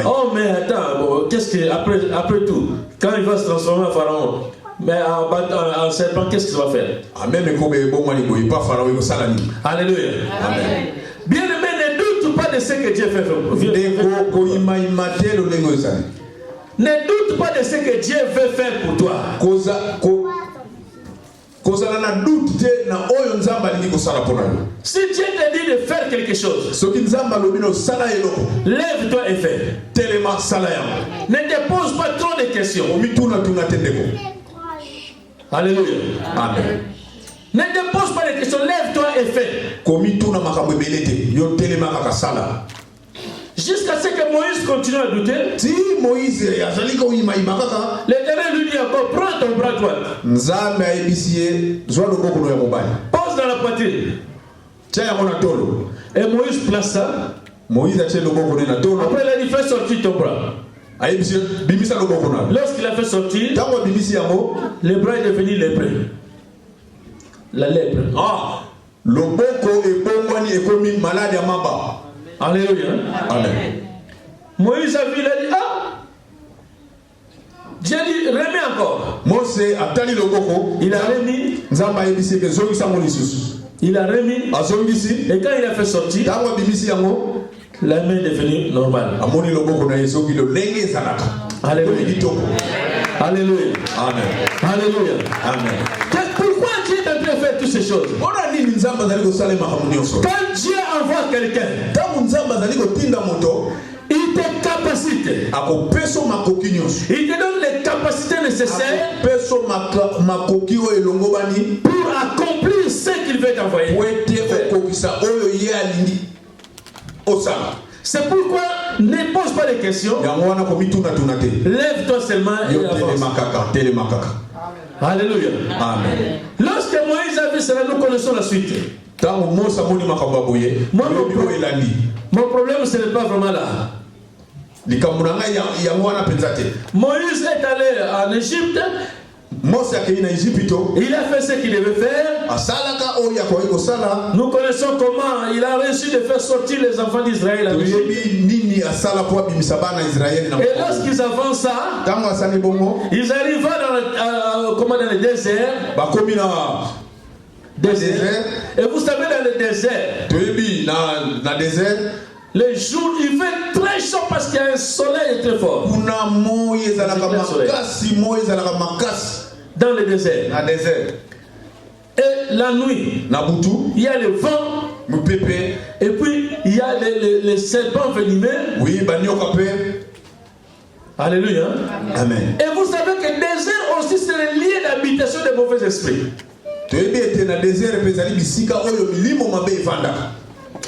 Oh mais attends, qu'est-ce que après tout, quand il va se transformer en Pharaon, mais en serpent, qu'est-ce qu'il va faire? Alléluia. Amen. Bien aimé, ne doute pas de ce que Dieu fait. Ne doute pas de ce que Dieu veut faire pour toi. Si Dieu te dit de faire quelque chose, lève-toi et fais. Ne te pose pas trop de questions. Alléluia. Amen. Ne te pose pas de questions, lève-toi et fais. Jusqu'à ce que Moïse continue à douter, l'Éternel lui dit encore, prends ton bras droit. Pose dans la poitrine. Et Moïse place ça. Après il a dit, fais sortir ton bras. Lorsqu'il a fait sortir, le bras est devenu lépreux. La lèpre. Alléluia. Amen. Moïse a vu, il a dit, Dieu dit, remets encore. Il a remis. Il a remis. Et quand il a fait sortir, la main est devenue normale. Alléluia. Alléluia. Amen. Alléluia. Amen. Pourquoi Dieu est en train de faire toutes ces choses? Quand Dieu envoie quelqu'un, il te capacite. Il te donne les capacités nécessaires pour accomplir ce qu'il veut t'envoyer. C'est pourquoi ne pose pas de questions. Lève-toi seulement et avance. Alléluia. Amen. Lorsque Moïse a vu cela, nous connaissons la suite. Mon problème, ce n'est pas vraiment là. Moïse est allé en Égypte. Il a fait ce qu'il devait faire. Nous connaissons comment il a réussi de faire sortir les enfants d'Israël. Et lorsqu'ils avancent ça, ils arrivent dans le désert. Et vous savez, dans le désert, les jours, il fait très chaud parce qu'il y a un soleil très fort. Dans le désert. Et la nuit, il y a le vent. Et puis, il y a les serpents venimeux. Alléluia. Amen. Et vous savez que le désert aussi, c'est le lieu d'habitation des mauvais esprits.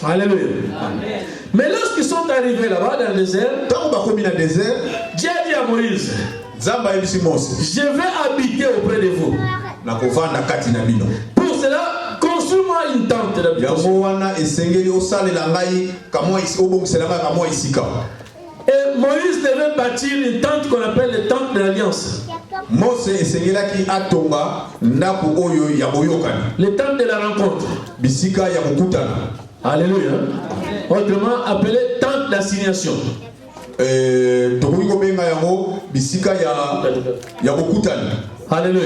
Alléluia. Amen. Mais lorsqu'ils sont arrivés là-bas dans le désert, Dieu a dit à Moïse, je vais habiter auprès de vous. Pour cela, construis-moi une tente d'habitation. Et Moïse devait bâtir une tente qu'on appelle la tente de l'alliance. Le tente de la rencontre. Alléluia. Autrement appelé tente d'assignation. Alléluia.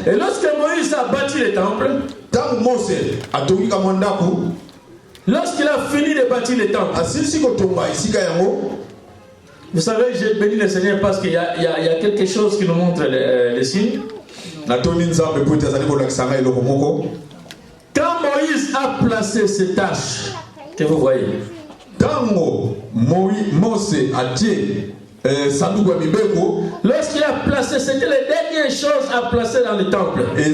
Et lorsque Moïse a bâti le temple, lorsqu'il a fini de bâtir le temple, vous savez, j'ai béni le Seigneur parce qu'il y a quelque chose qui nous montre les signes. Quand Moïse a placé ces tâches que vous voyez, lorsqu'il a placé, c'était les dernières choses à placer dans le temple. Et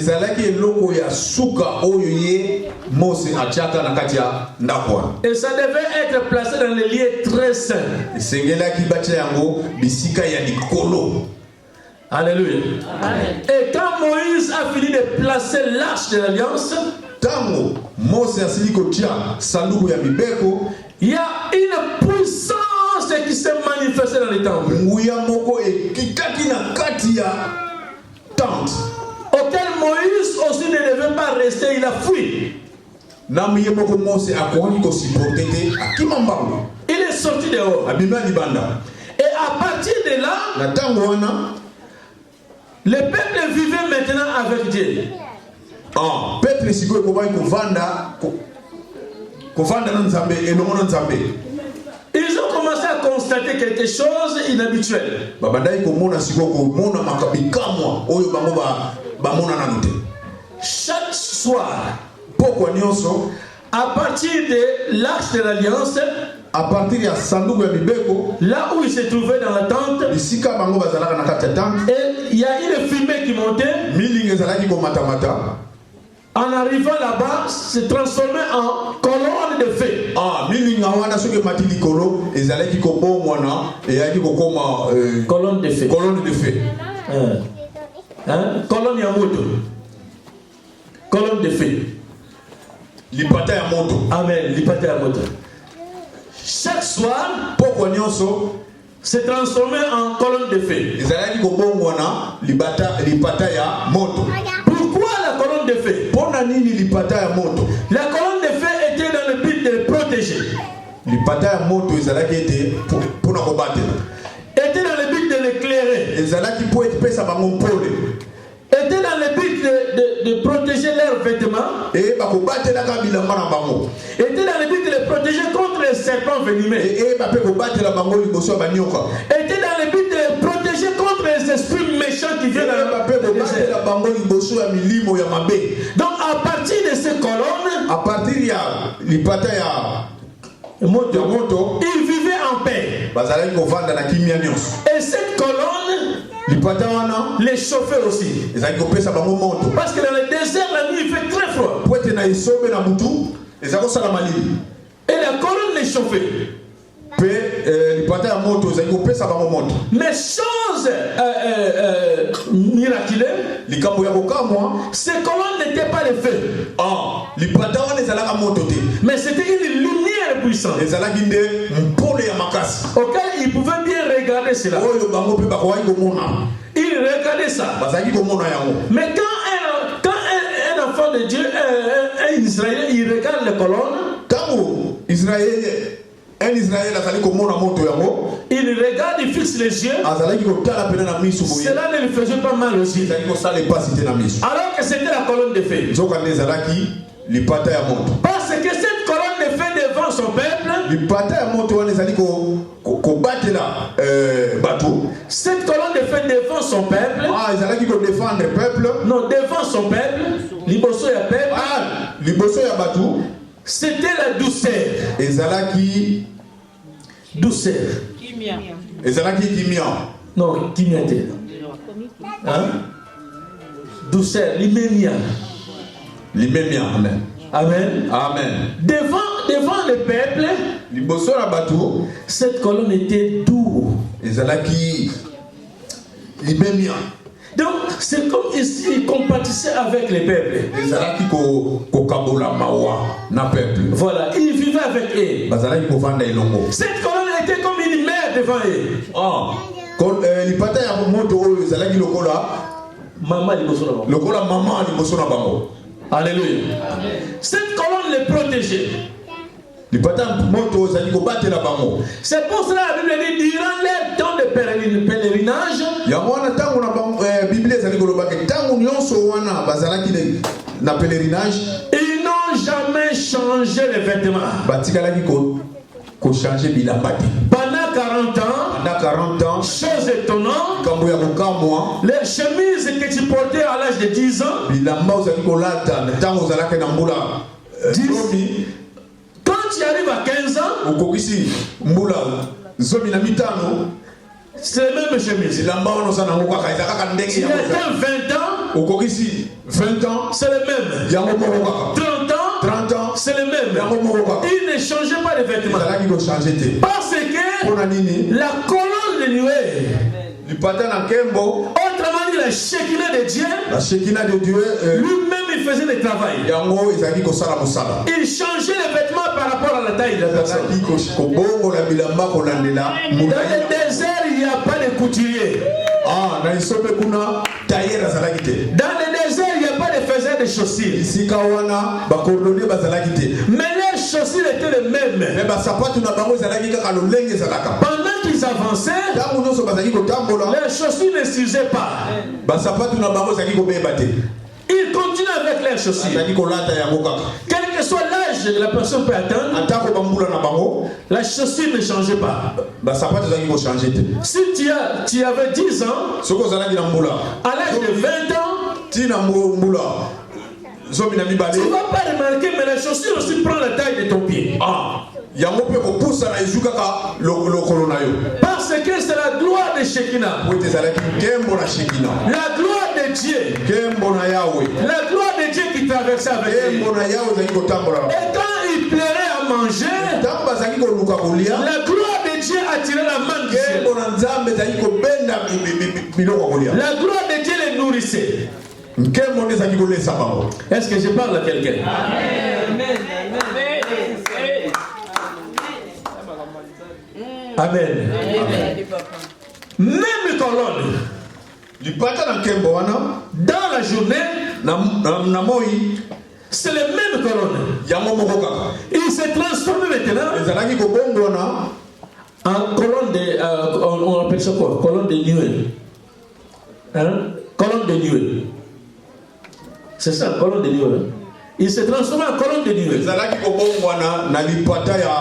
ça devait être placé dans les lieux très saints. Alléluia. Amen. Et quand Moïse a fini de placer l'arche de l'alliance, il y a une puissance qui s'est manifestée dans le temple, auquel Moïse aussi ne devait pas rester, il a fui. Il est sorti dehors. Et à partir de là, le peuple vivait maintenant avec Dieu. Ils ont commencé à constater quelque chose d'inhabituel. Chaque soir, à partir de l'arche de l'alliance, là où il se trouvait dans la tente, et il y a une fumée qui montait. En arrivant là-bas, se transformait en colonne de feu. Colonne de feu. Colonne ya moto. Colonne de feu. Amen. Lipata ya moto. Chaque soir, se transformait en colonne de feu. Pourquoi la colonne de feu? La colonne de feu était dans le but de le protéger. Était dans le but de l'éclairer. Était dans le but de protéger leurs vêtements. Était dans le but de les protéger contre les serpents venimeux. Était dans le but de les protéger contre les esprits méchants qui viennent dans le désert. Donc à partir de ces colonnes, ils vivaient en paix. Et cette colonne les chauffait aussi. Parce que dans le désert, la nuit il fait très froid. Et la colonne les chauffait. Mais chose choses miraculeuses, likambo ya kokamwa ces colonnes n'étaient pas les feux. lipata wana ezalaka moto te, Mais c'était une lumière puissante ezalaki nde mpole ya makasi auquel ils pouvaient bien regarder cela. oyo bango mpe bakowaki komona, Ils regardaient ça. bazalaki komona yango. Mais quand un enfant de Dieu, un Israélien, il regarde les colonnes, Tango un Israël azali komona moto yango, il regarde, il fixe les yeux. azalaki kotala pene na miso boye, Cela ne lui faisait pas mal aussi. ezalaki kosala epasi te na miso, Alors que c'était la colonne de feu. nzoka nde ezalaki lipata ya moto. Parce que cette colonne de feu devant son peuple, Lipata ya moto wana ezali kobatela bato, cette colonne de feu devant son peuple, ezalaki kodefendre peuple, non, devant son peuple, liboso ya peuple, liboso ya bato, c'était la douceur. ezalaki Douceur. ezalaki kimia. Non, kimia. Hein? Douceur, limemia. Limemia, amen. Amen. Amen. Devant le peuple, liboso ya bato, cette colonne était doux. ezalaki limemia. Donc, c'est comme il compatissait avec les peuples. ezalaki kokabola mawa na peuple. Voilà, il vivait avec eux. bazalaki kovanda elongo. Cette colonne était comme une mère devant eux. Lipata ya moto oyo ezalaki lokola Maman liboso na bango. lokola mama liboso na bango. Alléluia. Cette colonne les protégeait. Lipata ya moto ezali kobatela bango. C'est pour cela la Bible dit durant les temps de pèlerinage, yango wana ntango na bango Bible ezali kolobaka ntango nyonso wana bazalaki na pèlerinage, ils n'ont jamais changé les vêtements. batikalaki changer bilamba te. Pendant 40 ans, pendant 40 ans, chose étonnante, kambo ya kokamwa, les chemises que tu portais à l'âge de 10 ans, bilamba ozali kolata ntango ozalaki na mbula 10, quand tu arrives à 15 ans, ukokisi mbula 15, c'est la même chemise. bilamba wana oza nango kaka eza kaka ndenge Tu yango. atteins 20 ans, ukokisi 20 ans, c'est le même. yango moko kaka. 30 ans, c'est le même. Il ne changeait pas les vêtements. Parce que la colonne de nuée, autrement dit la Shekinah de Dieu, lui-même il faisait le travail. Il changeait les vêtements par rapport à la taille de la personne. Dans le désert, il n'y a pas de couturier. Dans le désert, il n'y a pas de faiseur de chaussures. Mais les chaussures étaient les mêmes. Pendant qu'ils avançaient, les chaussures ne s'usaient pas. Ils continuent avec les chaussures. Quel que soit l'âge que la personne peut atteindre, la chaussure ne changeait pas. Si tu avais 10 ans, à l'âge de 20 ans, tu ne vas pas remarquer, mais la chaussure aussi prend la taille de ton pied. Parce que c'est la gloire de Shekinah. La gloire de Dieu. La gloire de Dieu qui traversait avec eux. Et quand il plairait à manger, la gloire de Dieu attirait la main du ciel. La gloire de Dieu les nourrissait. Est-ce que je parle à quelqu'un? Amen. Même colonne. Dans la journée, c'est les mêmes colonnes. Il s'est transformé maintenant en colonne de... on appelle ça quoi? Colonne de nuée. Hein? Colonne de nuée. C'est ça, colonne de nuée. Il s'est transformé en colonne de nuée. Lipata ya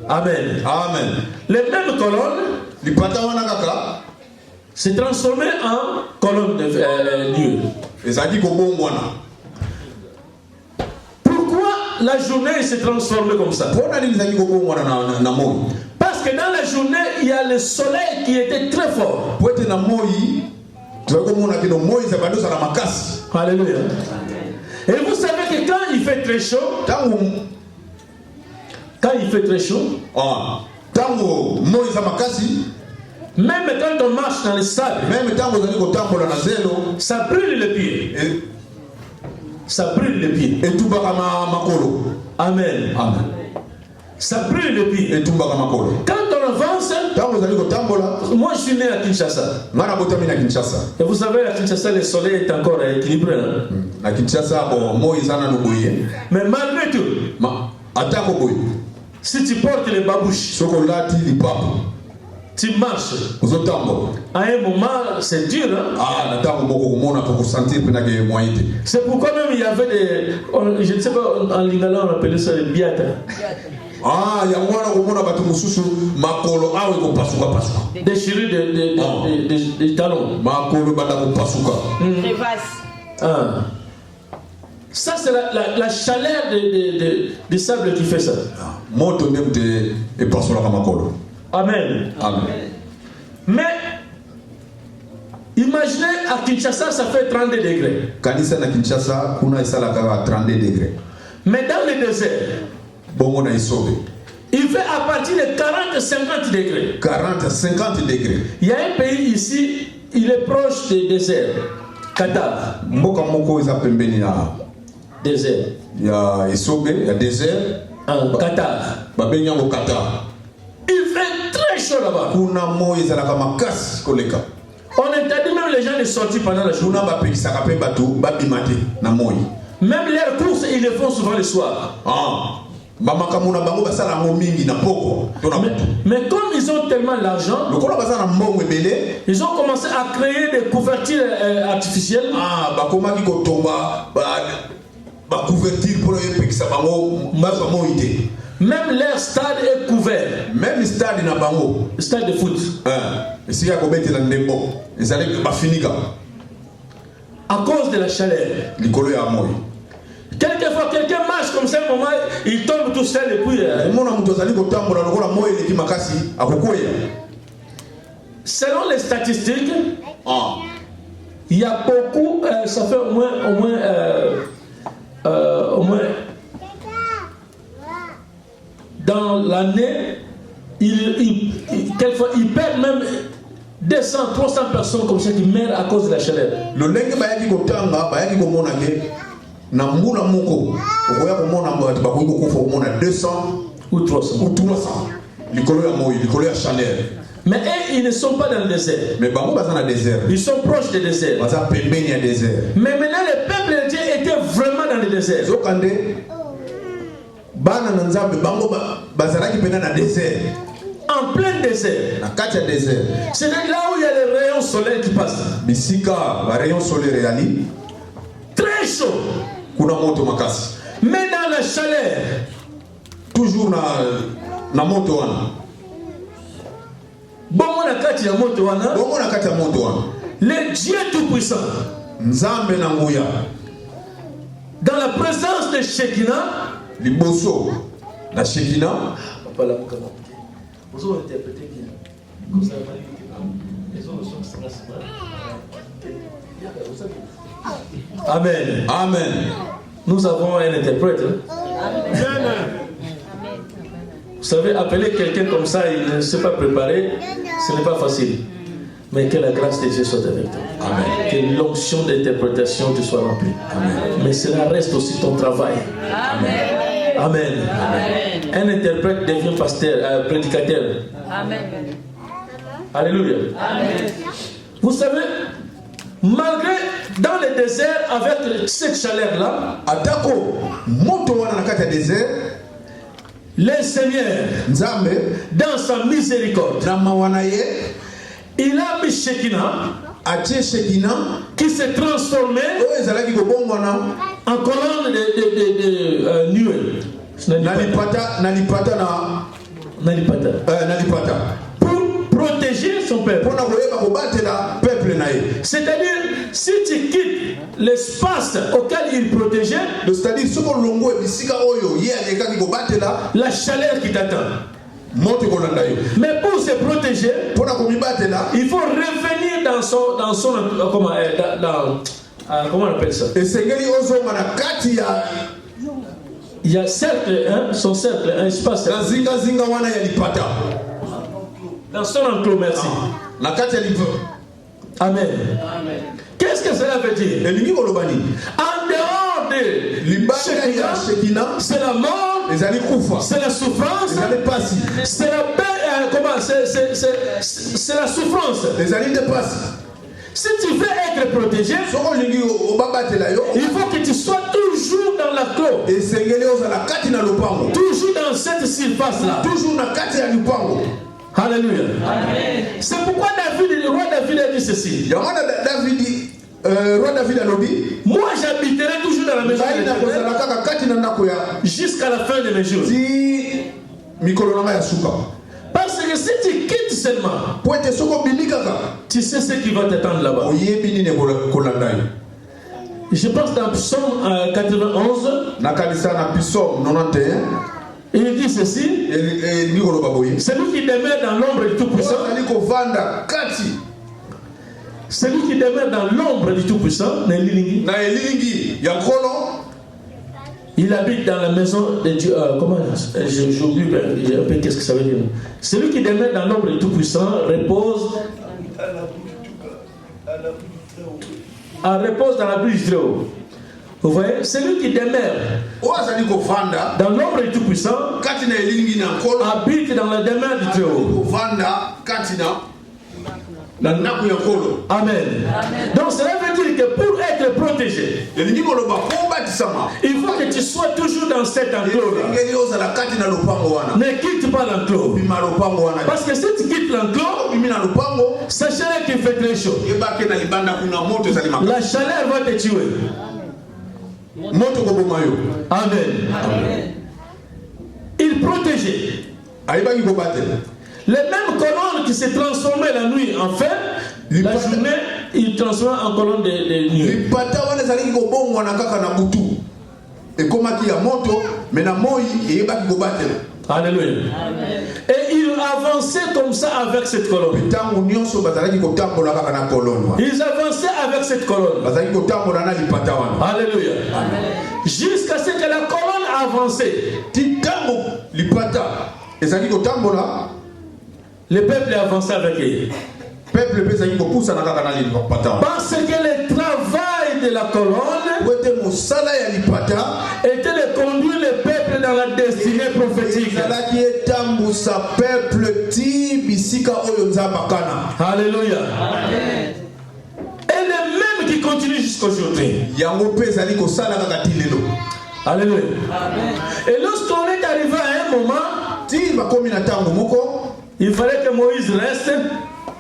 Amen. Amen. Les mêmes colonnes s'est transformé en colonne de nuée. Pourquoi la journée s'est transformée comme ça? Parce que dans la journée, il y a le soleil qui était très fort. Alléluia. Et vous savez que quand il fait très chaud, même quand on marche dans les sables, ça brûle les pieds. Ça brûle les pieds. Amen. Amen. Ça brûle les pieds. Quand on avance, moi je suis né à Kinshasa. Et vous savez, à Kinshasa, le soleil est encore équilibré. Mais malgré tout, si tu portes les babouches, tu marches. À un moment, c'est dur. Hein? C'est pourquoi même il y avait des. Je ne sais pas, en lingala on appelait ça des biata. Déchirure des talons. Ça, c'est la chaleur des sables qui fait ça. Amen. Amen. Mais imaginez à Kinshasa, ça fait 32 degrés. Mais dans le désert, il fait à partir de 40-50 degrés. 40-50 degrés. Il y a un pays ici, il est proche du désert. Qatar. Désert. Il y a désert. Qatar. Il fait très chaud là-bas. On interdit même les gens de sortir pendant la journée. Même leurs courses, ils le font souvent le soir. Mais comme ils ont tellement d'argent, ils ont commencé à créer des couvertures artificielles. Même leur stade est couvert. Même stade na bango. Stade de foot. À cause de la chaleur. Quelquefois, quelqu'un marche comme ça, un moment, il tombe tout seul et puis. Selon les statistiques, il y a beaucoup, ça fait au moins dans l'année, quelquefois, ils perdent même 200, 300 personnes comme ça qui meurent à cause de la chaleur. Ou 300. Mais eux, ils ne sont pas dans le désert. Ils sont proches du désert. Mais maintenant, le peuple de Dieu était vraiment dans le désert. En plein désert. C'est là où il y a les rayons solaires qui passent. Très chaud. Mais dans la chaleur. Toujours na moto wana. Le Dieu tout-puissant. Nzambe na nguya. Dans la présence de Shekinah. Liboso. La Shekinah. Vous avez interprété bien. Amen. Amen. Nous avons un interprète. Amen. Vous savez, appeler quelqu'un comme ça, il ne s'est pas préparé, ce n'est pas facile. Mais que la grâce de Dieu soit avec toi. Amen. Que l'onction d'interprétation te soit remplie. Amen. Mais cela reste aussi ton travail. Amen. Amen. Amen. Un interprète devient pasteur, prédicateur. Amen. Alléluia. Amen. Vous savez, malgré dans le désert, avec cette chaleur-là, le Seigneur, dans sa miséricorde, il a mis Shekinah qui s'est transformé en colonne de nuée. Pour protéger son peuple. C'est-à-dire, si tu quittes l'espace auquel il protégeait, la chaleur qui t'attend. Mais pour se protéger, il faut revenir dans comment on appelle ça? esengeli ozonga na kati ya Il y a cercle, hein, son cercle, un espace. na zinga wana ya lipata Dans son enclos, merci. na kati ya lipata. Amen. Qu'est-ce que cela veut dire? elingi koloba nini? En dehors de libanda ya Shekina c'est la mort, ezali kufa, c'est la souffrance, ezali pasi, c'est la c'est la souffrance. ezali te pasi. Si tu veux être protégé, soko olingi obabatela yo, il faut que tu sois toujours dans la clos, esengeli ozala kati na lopango, toujours dans cette surface-là. toujours na kati ya lopango. Alléluia. C'est pourquoi le roi David a dit ceci. yango na roi David alobi, Moi j'habiterai toujours dans la maison de ngai l'Éternel nakozala kaka kati na ndako ya jusqu'à la fin de mes jours. ti mikolo nanga ya suka. Parce que si tu quittes seulement, po ete soko obimi kaka tu sais ce qui va t'attendre là-bas. oyebi nini kolanda yo. Je pense dans Psaume 91, nakanisa na Psaume 91 il dit ceci. elingi koloba boye, Celui qui demeure dans l'ombre du Tout-Puissant, ozali kovanda kati celui qui demeure dans l'ombre du Tout-Puissant, na elilingi ya nkolo, il habite dans la maison de Dieu. Comment j'oublie un peu qu'est-ce que ça veut dire. Celui qui demeure dans l'ombre du Tout-Puissant repose dans la pluie du Très-Haut. Vous voyez, celui qui demeure oyo azali kovanda dans l'ombre du Tout-Puissant kati na elilingi na nkolo, habite dans la demeure du Très-Haut. kovanda kati na ndako ya nkolo. Amen. Donc cela veut dire que pour être protégé, elingi koloba po obatisama, il faut que tu sois toujours dans cet enclos-là. engeli ozala kati na lopango wana, Ne quitte pas l'enclos. bima lopango wana. Parce que si tu quittes l'enclos, bimi na lopango, sachez qu'il fait très chaud. yebake na libanda kuna moto ezali makasi, La chaleur va te tuer. moto koboma yo. Amen. Il protégeait. ayebaki kobatela. Les mêmes colonnes qui se transformaient la nuit en fer, la journée, il transformait en colonne de nuit. lipata wana ezalaki kobongwana kaka na butu, ekomaki ya moto me na moi eyebaki kobatela. Alléluia. Et il avançait comme ça avec cette colonne. ntango nyonso bazalaki kotambola kaka na kolone wana, Ils avançaient avec cette colonne. bazalaki kotambola na lipata wana Alléluia. Jusqu'à ce que la colonne avançait. ti ntango lipata ezalaki kotambola, Le peuple avançait avec eux. peuple mpe ezalaki kopusana kaka na lipata wana. Parce que le travail de la colonne po ete mosala ya lipata était de conduire le peuple dans la destinée prophétique. ezalaki etambusa peuple ti bisika oyo nzambe akana. Alléluia. Et le même qui continue jusqu'aujourd'hui. yango mpe ezali kosala kaka ti lelo. Alléluia. Et lorsqu'on est arrivé à un moment, ti bakomi na ntango moko il fallait que Moïse reste,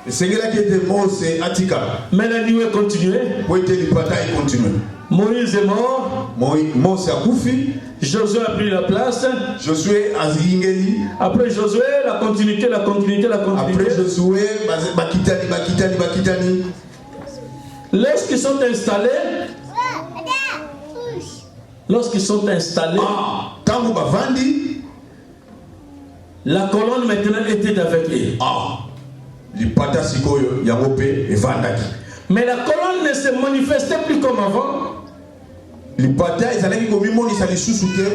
esengelaki ete mose atikala mais la nuit continuait. po ete lipata ekontinue. Moïse est mort, mose akufi, Josué a pris la place. josue azingeli, Après Josué, la continuité. après josue bakitani. Lorsqu'ils sont installés, ntango bavandi, la colonne maintenant était avec eux. lipata sikoyo yango mpe evandaki. Mais la colonne ne se manifestait plus comme avant. lipata ezalaki komimonisa lisusu te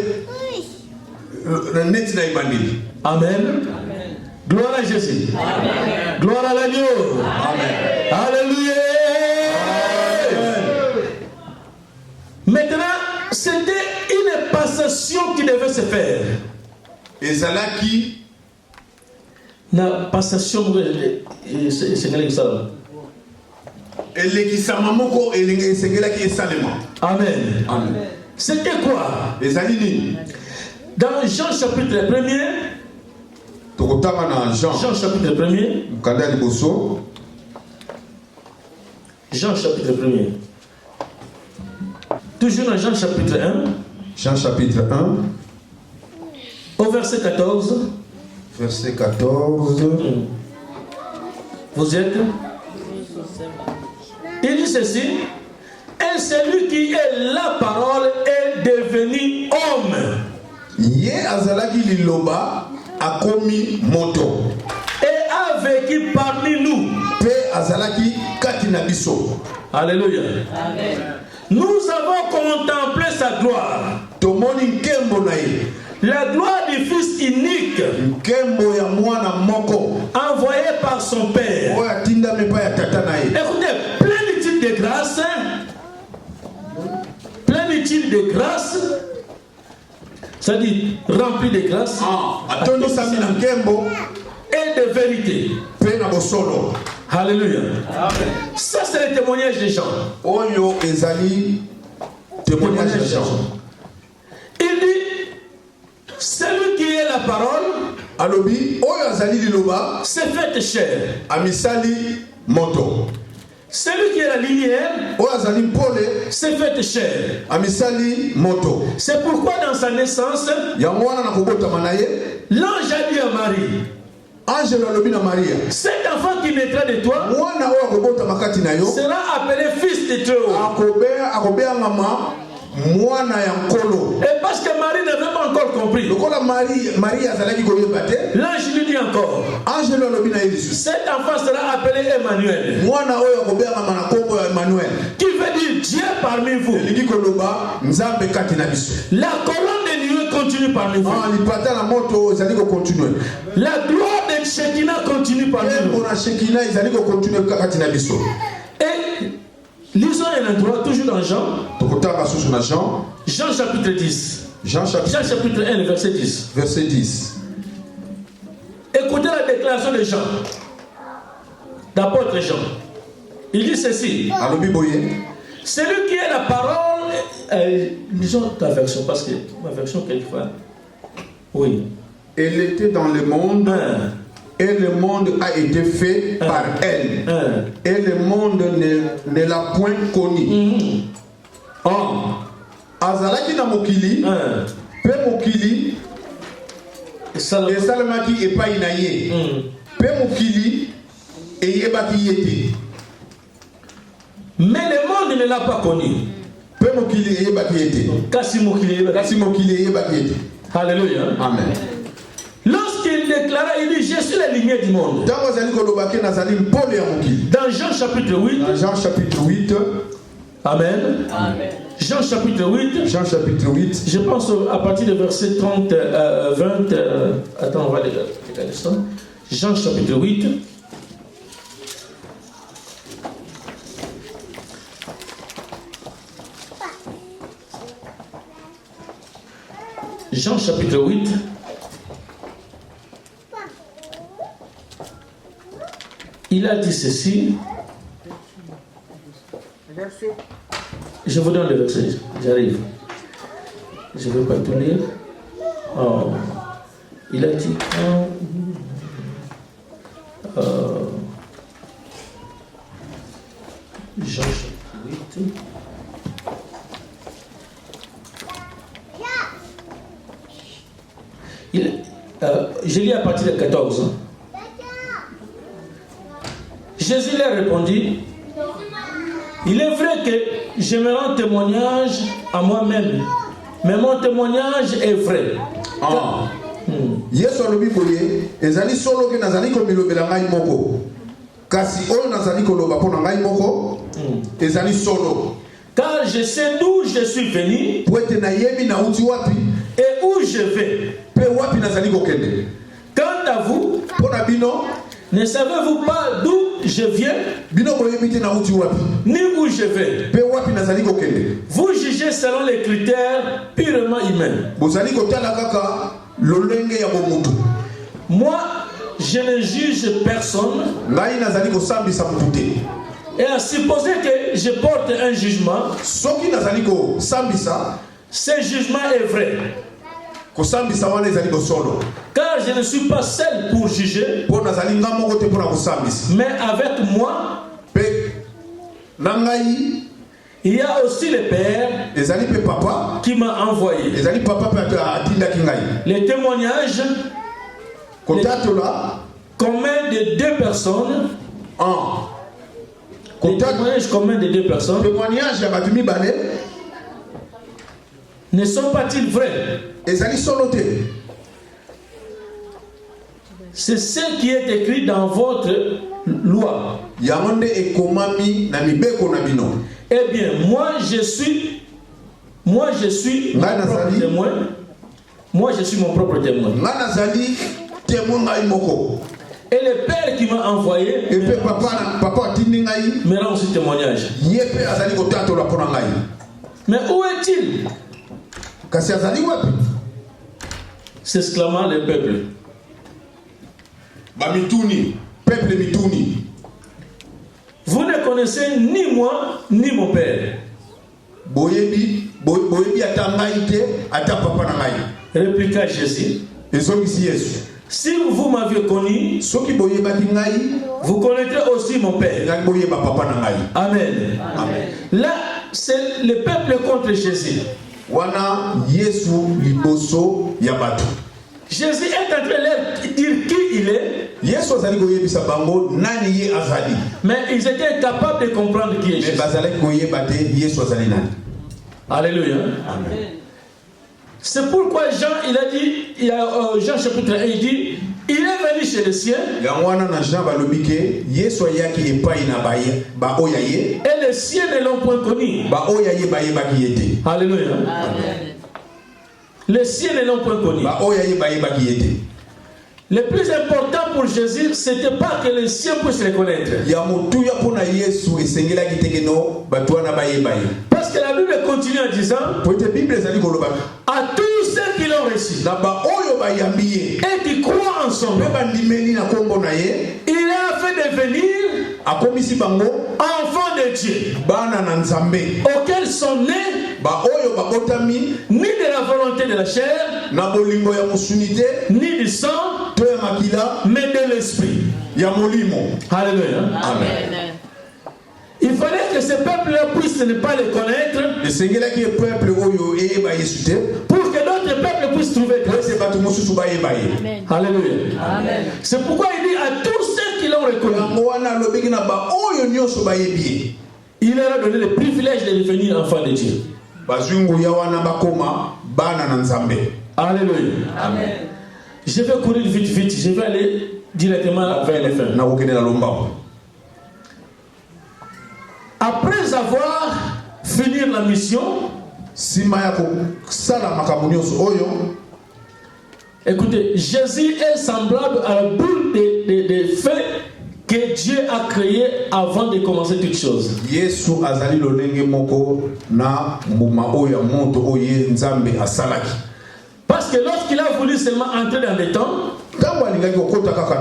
neti na ebandeli. Amen. Gloire à Jésus. Amen. Gloire à l'agneau. Amen. Alléluia. Maintenant, c'était une passation qui devait se faire. ezalaki Na passation elekisama moko esengelaki esalema. Amen. Amen. C'était quoi? ezali nini? Dans Jean chapitre 1er, tokotanga na Jean chapitre 1er, mokanda ya liboso, Jean chapitre 1er. Toujours dans Jean chapitre 1. Jean chapitre 1 au verset 14. Verset 14. Vous êtes? Il dit ceci. Et celui qui est la parole est devenu homme. Ye azalaki liloba akomi moto. Et a vécu parmi nous. Pe azalaki kati na biso. Alléluia. Amen. Nous avons contemplé sa gloire. Tomoni nkembo na ye. La gloire du Fils unique, nkembo ya mwana moko, envoyé par son Père. Oya tinda mepa ya tata na ye. Écoutez, plénitude de grâce, plénitude de grâce, ça dit rempli de grâce, atondi sami na nkembo et de vérité. Pe na bosolo. Alléluia. Amen. Ça c'est le témoignage des gens. Oyo ezali témoignage des gens. Il dit, celui qui est la parole, alobi oyo azali liloba, s'est fait chair. Amisali moto. Celui qui est la lumière, oyo azali mpole, s'est fait chair. Amisali moto. C'est pourquoi dans sa naissance, ya mwana na kobotama na ye, l'ange a dit à Marie, Angel alobi na Maria, cet enfant qui naîtra de toi mwana oyo akobotama kati na yo sera appelé fils de Dieu. akobea mama mwana ya nkolo. Et parce que Marie n'avait pas encore compris, lokola Marie azalaki koyeba te, l'ange lui dit encore, Angel alobi na ye lisusu, cet enfant sera appelé Emmanuel, mwana oyo akobea mama na kombo ya Emmanuel, qui veut dire Dieu parmi vous. elingi koloba nzambe kati na biso. La colonne de nuée continue parmi vous. lipata na moto ezali kokontinue. La gloire de Shekinah continue parmi vous. Na Shekinah ezali kokontinue kati na biso. Et lisons un endroit toujours dans Jean. Jean chapitre 10. Jean chapitre 1, verset 10. Verset 10. Écoutez la déclaration de Jean, d'apôtre Jean. Il dit ceci. Celui qui est la parole, lisons ta version, parce que ma version quelquefois, oui. Elle était dans le monde. Et le monde a été fait par elle. Et le monde ne l'a point connu. Azalaki na mokili. Pe mokili. Esalamaki epai na ye. Pe mokili eyebaki ye te. Mais le monde ne l'a pas connu. Pe mokili eyebaki ye te. Kasi mokili eyebaki ye te. Alléluia. Amen. Lorsqu'il déclara, il dit, je suis la lumière du monde. Dans Jean chapitre 8. Jean chapitre 8. Amen. Amen. Jean chapitre 8. Jean chapitre 8. Je pense à partir du verset 30, 20. Attends, on va regarder ça. Jean chapitre 8. Jean chapitre 8. Il a dit ceci. Je vous donne le verset. J'arrive. Je ne vais pas tout lire. Oh. Il a dit. Jean chapitre 8. Je lis à partir de 14. Jésus leur répondit, il est vrai que je me rends témoignage à moi-même, mais mon témoignage est vrai. Yesu alobi boye ezali solo ke nazali komilobela ngai moko kasi oyo nazali koloba mpona ngai moko ezali solo, car je sais d'où je suis venu po ete nayebi nauti wapi et où je vais. Pe wapi nazali kokende. Quant à vous, mpona bino, ne savez-vous pas d'où je viens, ni où je vais? Vous jugez selon les critères purement humains. Moi, je ne juge personne. Et à supposer que je porte un jugement, ce jugement est vrai. Car je ne suis pas seul pour juger, mais avec moi, il y a aussi le Père qui m'a envoyé. Les témoignages communs de deux personnes. Les témoignages communs de deux personnes ne sont pas-ils vrais? C'est ce qui est écrit dans votre loi. yango nde ekomami na mibeko na bino. Eh bien, moi je suis mon propre témoin. Moi je suis mon propre témoin. Nga nazali témoin ngai moko. Et le Père qui m'a envoyé Et puis papa atindi ngai me rend aussi témoignage. ye pe azali kotatola mpona ngai. Mais où est-il? Kasi azali wapi? S'exclama le peuple. Ba mituni, peuple mituni. Vous ne connaissez ni moi ni mon Père. Boyebi ata ngai te ata papa na ngai. Répliqua Jésus. Ezongisi Yesu. Si vous m'aviez connu, Soki boyebaki ngai, vous connaîtrez aussi mon Père. ngai boyeba papa na ngai. Amen. Amen. Là, c'est le peuple contre Jésus. Wana Yesu liboso ya bato. Jésus est en train de leur dire qui il est. Yesu azali koyebisa bango nani ye azali. Mais ils étaient incapables de comprendre qui est Mais Jésus. bazali koyeba te Yesu azali nani. Alléluia. Amen. C'est pourquoi Jean, il a dit, il y a Jean chapitre 1, il dit, il est venu chez les siens. Yango wana na Jean balobi ke Yesu ayaki epai na ba oya ye. Et les siens ne l'ont point connu. Ba oya ye bayebaki ye te. Alléluia. Amen. Les siens ne l'ont point connu. Ba oya ye bayebaki ye te. Le plus important pour Jésus, c'était pas que les siens puissent le connaître. Ya motuya pona Yesu esengelaki te keno bato wana bayeba ye. Parce que la Bible continue en disant, Po ete Bible ezali koloba à tous ceux qui l'ont reçu na ba oyo bayambi ye. et qui croient en son nom, Pe bandimeli na kombo na ye, il a fait devenir akomisi bango enfants de Dieu, bana na Nzambe. auxquels sont nés Ba oyo bakotami ni de la volonté de la chair, na bolingo ya mosuni te, ni du sang, to ya makila mais de l'esprit. ya molimo. Alléluia. Amen. Il fallait que ce peuple-là puisse ne pas le connaître Esengelaki ye peuple oyo eyeba Yesu te, pour que d'autres peuples puissent trouver po grâce. ete bato mosusu bayeba ye. Amen. Alléluia. Amen. C'est pourquoi il dit à tous ceux qui l'ont reconnu, Yango wana alobeki na ba oyo nyonso bayebi ye. il leur a donné le privilège de devenir enfants de Dieu. Bazungu ya wana bakoma bana na Nzambe. Alléluia. Amen. Je vais courir vite. Je vais aller directement vers les fins. Na kokende na lombango. Après avoir fini la mission, Sima ya kosala makambo nyonso oyo, écoutez, Jésus est semblable à la boule de feu que Dieu a créée avant de commencer toutes choses. Yesu azali lolenge moko na mbuma oyo ya moto oyo ye Nzambe asalaki. Parce que lorsqu'il a voulu seulement entrer dans le temps, Ntango alingaki kokota kaka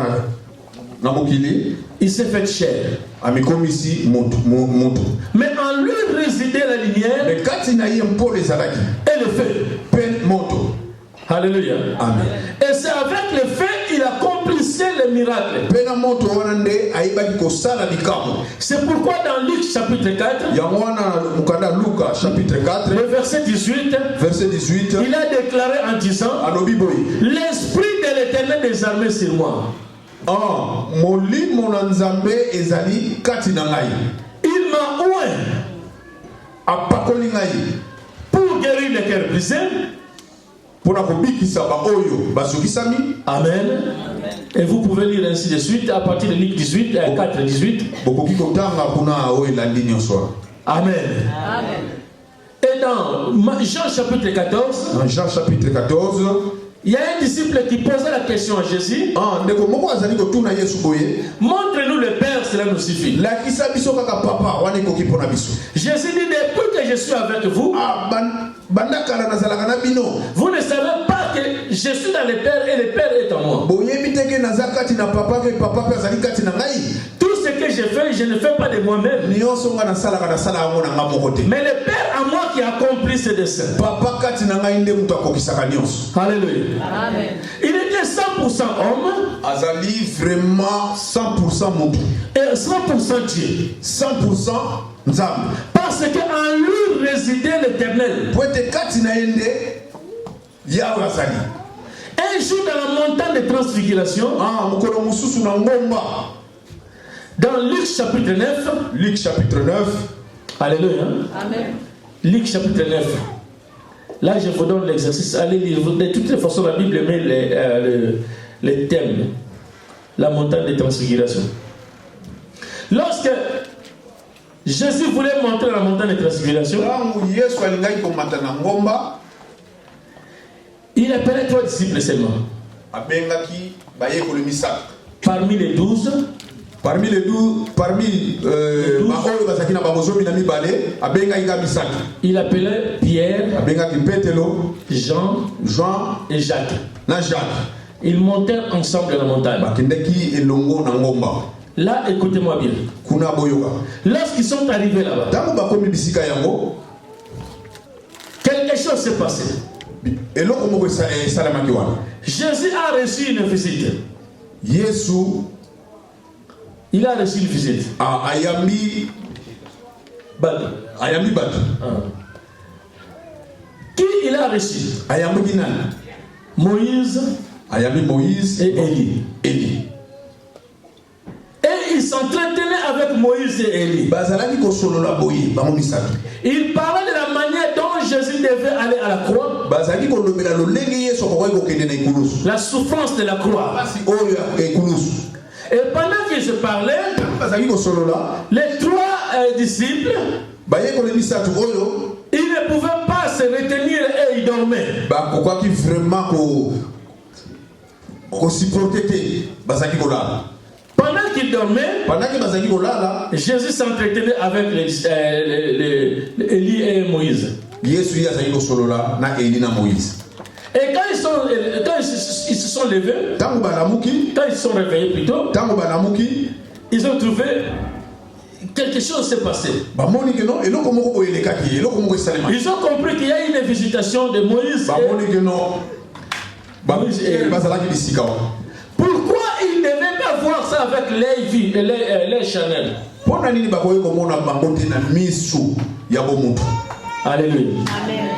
na mokili, il s'est fait chair. amikomisi moto. Mais en lui résidait la lumière Me kati na ye mpolo ezalaki et le feu. mpe moto. Alléluia. Amen. Et c'est avec le feu qu'il accomplissait les miracles. Mpe na moto wana nde ayebaki kosala likambo. C'est pourquoi dans Luc chapitre 4, Yango wana mokanda Luka chapitre 4 le verset 18, verset 18 il a déclaré en disant, alobi boye: l'Esprit de l'Éternel des armées sur moi. molimo na Nzambe ezali kati na ngai. Il m'a oint Apakoli ngai pour guérir les cœurs brisés. mpona kobikisa ba oyo basukisami. Amen. Et vous pouvez lire ainsi de suite à partir de Luc 18, 4 18. Bokoki kotanga kuna oyo elandi nyonso. Amen. Amen. Et dans Jean chapitre 14, Dans Jean chapitre 14, il y a un disciple qui posait la question à Jésus. ndeko moko azali kotuna Yesu boye: Montre-nous le Père, cela nous suffit. lakisa biso kaka papa wana ekoki mpona biso. Jésus dit, depuis que je suis avec vous, Banda kala nazalaka na bino, vous ne savez pas que je suis dans le Père et le Père est en moi. boyebi te ke naza kati na papa ke papa mpe azali kati na ngai. Tout ce que je fais, je ne fais pas de moi-même. Nyonso nga nasalaka nasala yango na nga moko te. Mais le Père en moi qui accomplit ses desseins. Papa kati na ngai nde moto akokisaka nyonso. Alléluia. Amen. Il était 100% homme Azali vraiment 100% moto, et 100% Dieu. 100% Nzambe. Parce qu'en lui résidait l'Éternel. Po ete kati na ye nde Yawe azali. Un jour dans la montagne de transfiguration, Mokolo mosusu na ngomba. dans Luc chapitre 9, Luc chapitre 9. Alléluia. Amen. Luc chapitre 9. Là, je vous donne l'exercice. Allez lire. De toutes les façons, la Bible met les thèmes. La montagne de transfiguration. Lorsque Jésus voulait monter la montagne de transfiguration, il appelait 3 disciples seulement. Parmi les 12, il appelait Pierre, Jean et Jacques. Ils montèrent ensemble la montagne. Là, écoutez-moi bien. Lorsqu'ils sont arrivés là-bas, quelque chose s'est passé. Jésus a reçu une visite. Il a reçu une visite. Qui il a reçu? Moïse et Élie. Et il s'entretenait avec Moïse et Élie. Il parlait de la manière dont Jésus devait aller à la croix. La souffrance de la croix. Et pendant qu'il se parlait, les 3 disciples, ils ne pouvaient pas se retenir et ils dormaient. Pendant qu'ils dormaient, Jésus s'entretenait avec Élie et Moïse. Et quand ils se sont levés, quand ils se sont réveillés plutôt, ils ont trouvé quelque chose s'est passé. Ils ont compris qu'il y a une visitation de Moïse. Pourquoi ils ne devaient pas voir ça avec Lévi et les Chanel? Alléluia. Amen.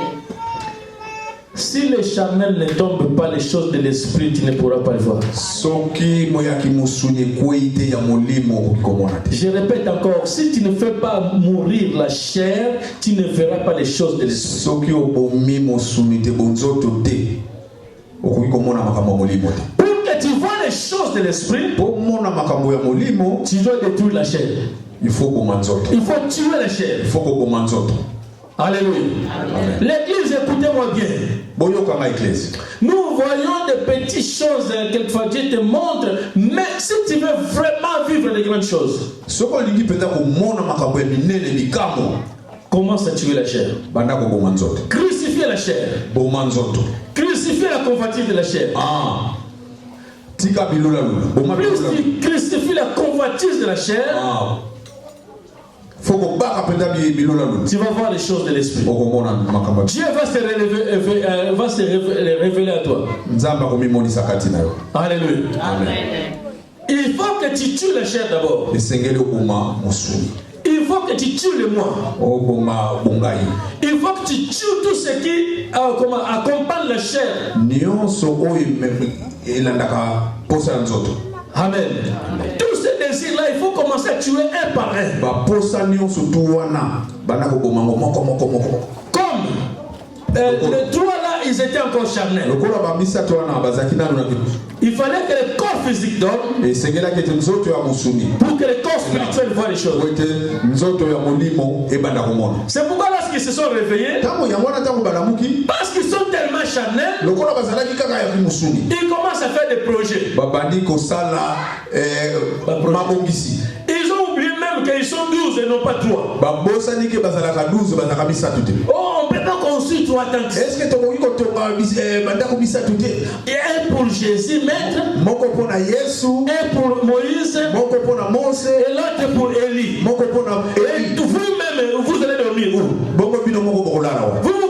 Si les charnels ne tombent pas, les choses de l'esprit, tu ne pourras pas le voir. Je répète encore, si tu ne fais pas mourir la chair, tu ne verras pas les choses de l'esprit. Pour que tu vois les choses de l'esprit, tu dois détruire la chair. Il faut tuer la chair. Alléluia. L'église, écoutez-moi bien. Nous voyons des petites choses, quelquefois Dieu te montre, mais si tu veux vraiment vivre les grandes choses, commence à tuer la chair. Crucifier la chair. Crucifier la convoitise de la chair. Plus tu crucifies la convoitise de la chair, tu vas voir les choses de l'esprit. Dieu va se révéler à toi. Alléluia. Amen. Il faut que tu tues la chair d'abord. Il faut que tu tues le moi. Il faut que tu tues tout ce qui accompagne la chair. Amen. Tous ces désirs-là, il faut commencer à tuer un par un. Comme les 3 là, ils étaient encore charnels. Il fallait que le corps physique dorme pour que le corps spirituel voit les choses. C'est pourquoi lorsqu'ils se sont réveillés, parce qu'ils sont tellement charnels, ils commencent à faire des projets. Ils ont oublié même qu'ils sont 12 et non pas 3. Oh, on ne peut pas construire 3 tentes. Et un pour Jésus, maître, un pour Moïse, et l'autre pour Élie. Et vous-même, vous allez dormir où? Vous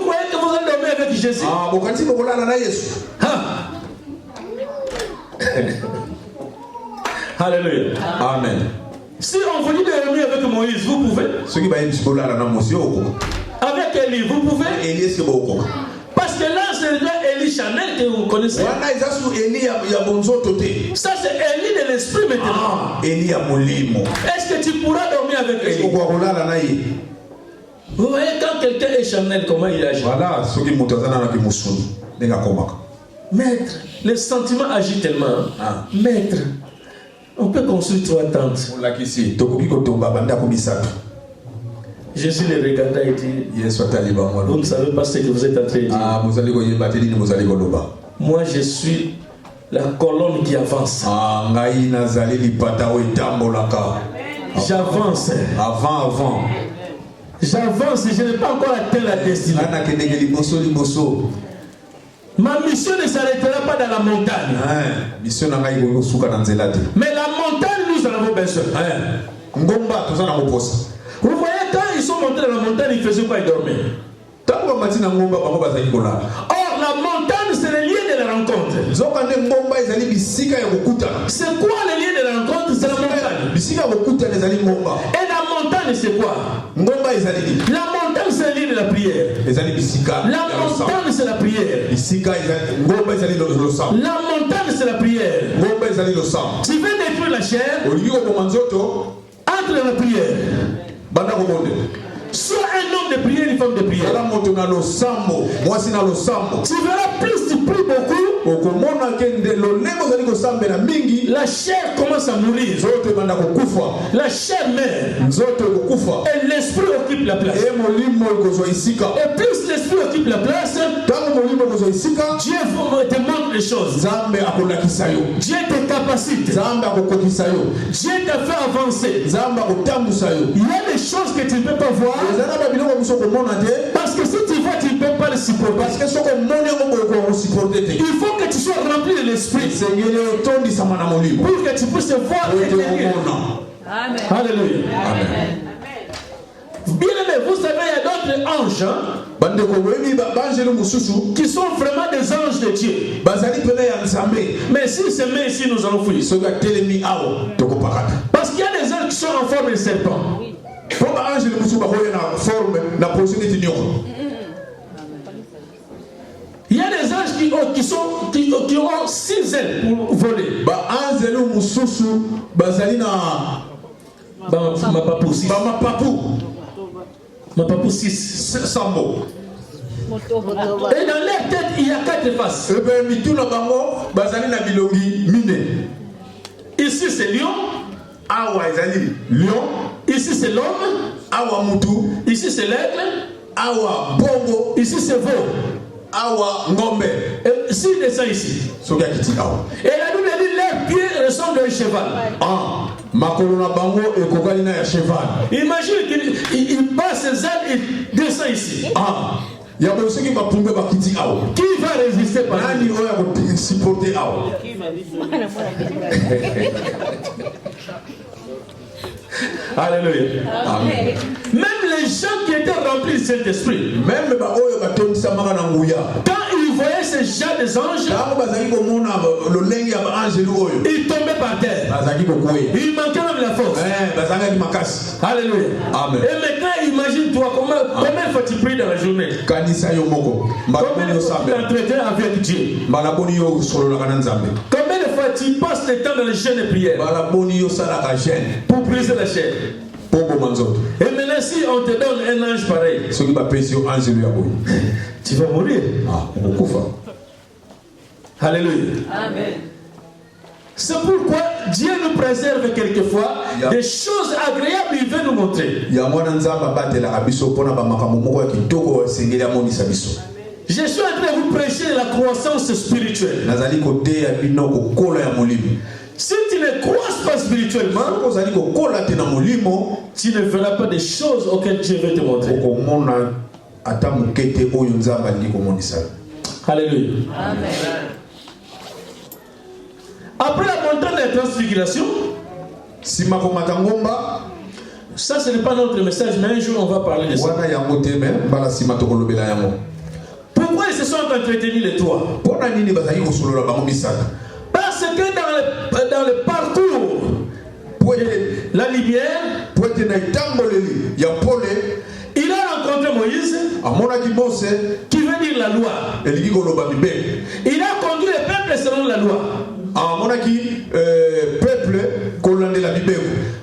croyez que vous allez dormir avec Jésus? Alléluia. Amen. Si on vous dit de dormir avec Moïse, vous pouvez? Avec Élie, vous pouvez? Parce que là, c'est Élie Chanel que vous connaissez. Ça, c'est Élie de l'esprit maintenant. Est-ce que tu pourras dormir avec Élie? Vous voyez, quand quelqu'un est Chanel, comment il agit? Maître, les sentiments agissent tellement. Maître, On peut construire 3 tentes. Mulakisi tokoki kotonga bandako misato. Jésus les regarda et dit, Yesu ataliba vous mwana. ne savez pas ce que vous êtes en train de dire. Ah, mozali koyeba te nini mozali koloba. Moi, je suis la colonne qui avance. Ah, ngai nazali lipata oyo etambolaka. J'avance. Avant. J'avance, je n'ai pas encore atteint la destinée. Nana kendeke liboso. Ma mission ne s'arrêtera pas dans la montagne. Mission na ngai kosuka na nzela te. Mais la montagne, nous en avons besoin. Ngomba toza na moposa. Vous voyez, quand ils sont montés dans la montagne, ils faisaient quoi? Ils dormaient. Tango mati na ngomba bango bazali kolala. Or, la montagne, c'est le lieu de la rencontre. Zoka nde ngomba ezali bisika ya kokuta. C'est quoi le lieu de la rencontre? C'est la montagne. Bisika ya kokuta ezali ngomba. Et la montagne, c'est quoi? Ngomba ezali. La montagne, c'est le lieu de la prière. Ezali bisika. La montagne, c'est la prière. Bisika ezali ngomba ezali lo sang. La montagne, c'est la prière. Ngomba ezali lo sang. Tu veux détruire la chair? Olingi ko manzoto. Entre dans la prière. Banda ko bonde. Sois un homme de prière, une femme de prière. Ala moto na lo sambo. Mwasi na lo sambo. Tu verras plus tu pries beaucoup. Okomona kende lo lemo zali ko sambela mingi. La chair commence à mourir. Nzoto banda ko kufa. La chair meurt. Nzoto ko kufa. Et l'esprit occupe la place. E molimo ko zo isika. Et plus l'esprit occupe la place, Tango molimo ko zo isika. Dieu te montre les choses. Zambe akolakisa yo. Dieu te capacite. Zambe akokokisa yo. Dieu t'a fait avancer. Zambe akotambusa yo. Il y a des choses que tu ne peux pas voir. Ezana ba biloko muso komona te. Parce que si tu vois, tu ne peux pas le supporter. Parce que soko mone ko supporter te. Il faut que tu sois rempli de l'esprit Sengele otondi sama na molimo. pour que tu puisses voir et t'aider. Amen. Alléluia. Amen. Bien aimé, vous savez, il y a d'autres anges Bande ko webi ba banjelu mususu. qui sont vraiment des anges de Dieu. Bazali pena ya nzambe. Mais si c'est met ici, nous allons fuir. Soka telemi awo toko pakata. Parce qu'il y a des anges qui sont en forme de serpent. Pour ba anjelu mususu ba hoya na forme na position de nyoko. Il y a des anges qui ont 6 ailes pour voler. Ba anjelu mususu bazali na Ma papou 6. ba mapapu. Ma papou 6. Sambo. Et dans leur tête, il y a 4 faces. Ebe mituna bango bazali na bilongi mine. Ici, c'est lion. Awa ezali lion. Ici, c'est l'homme. Awa mutu. Ici, c'est l'aigle. Awa bongo. Ici, c'est veau. Awa ngombe. Et s'il descend ici. Soki akiti awa. Et la Bible dit leurs pieds ressemblent à un cheval. Ah, makolo na bango ekokali na ya cheval. Imagine qu'il passe ses ailes et descend ici. Ah, ya bo soki bapumbe bakiti awa. Qui va résister par là? Nani oya ko supporter awa. Alléluia. Amen. Même les gens qui étaient remplis du Saint-Esprit, Même ba oyo batondisa maka na nguya. quand ils voyaient ces gens des anges, Tango bazali komona lolenge ya ba angelu oyo. ils tombaient par terre. Bazali kokoye. Ils manquaient même la force. Bazali makasi. Alléluia. Amen. Et maintenant, imagine-toi combien faut-tu prier dans la journée? Kanisa yo moko. Combien de fois tu t'entretiens avec Dieu? Balaboni yo solo na nzambe. Combien de fois tu passes le temps dans les chaînes de prière Balaboni yo sala ka jeune. pour briser la chair? Pombo manzoto. Et maintenant, si on te donne un ange pareil, Soki ba pesi yo angelu ya boy. tu vas mourir. Ah, okufa. Alléluia. Amen. C'est pourquoi Dieu nous préserve quelquefois des choses agréables, il veut nous montrer. Ya mwana nzamba batela biso pona ba makambo moko ya kitoko sengeli amonisa biso. Je suis en train de vous prêcher la croissance spirituelle. Nazali kote ya bino kokola ya molimo. Si tu ne crois pas spirituellement, Kozali kokola te na molimo, tu ne verras pas des choses auxquelles Dieu veut te montrer. okomona ata mokete oyo nzamba alingi komonisa. Alléluia. Amen. Après la montagne de la transfiguration, Sima komata ngomba, ça ce n'est pas notre message, mais un jour on va parler de ça. wana yango te me bala sima tokolobela yango. Pourquoi ils se sont entretenus les trois? Pona nini bazali kosolola bango misaka? Parce que dans le parcours, la lumière, Po ete na itamboleli ya pole il a rencontré Moïse, amonaki Mose qui veut dire la loi. elingi koloba mibeko. Il a conduit le peuple selon la loi. Amonaki peuple kolandela mibeko.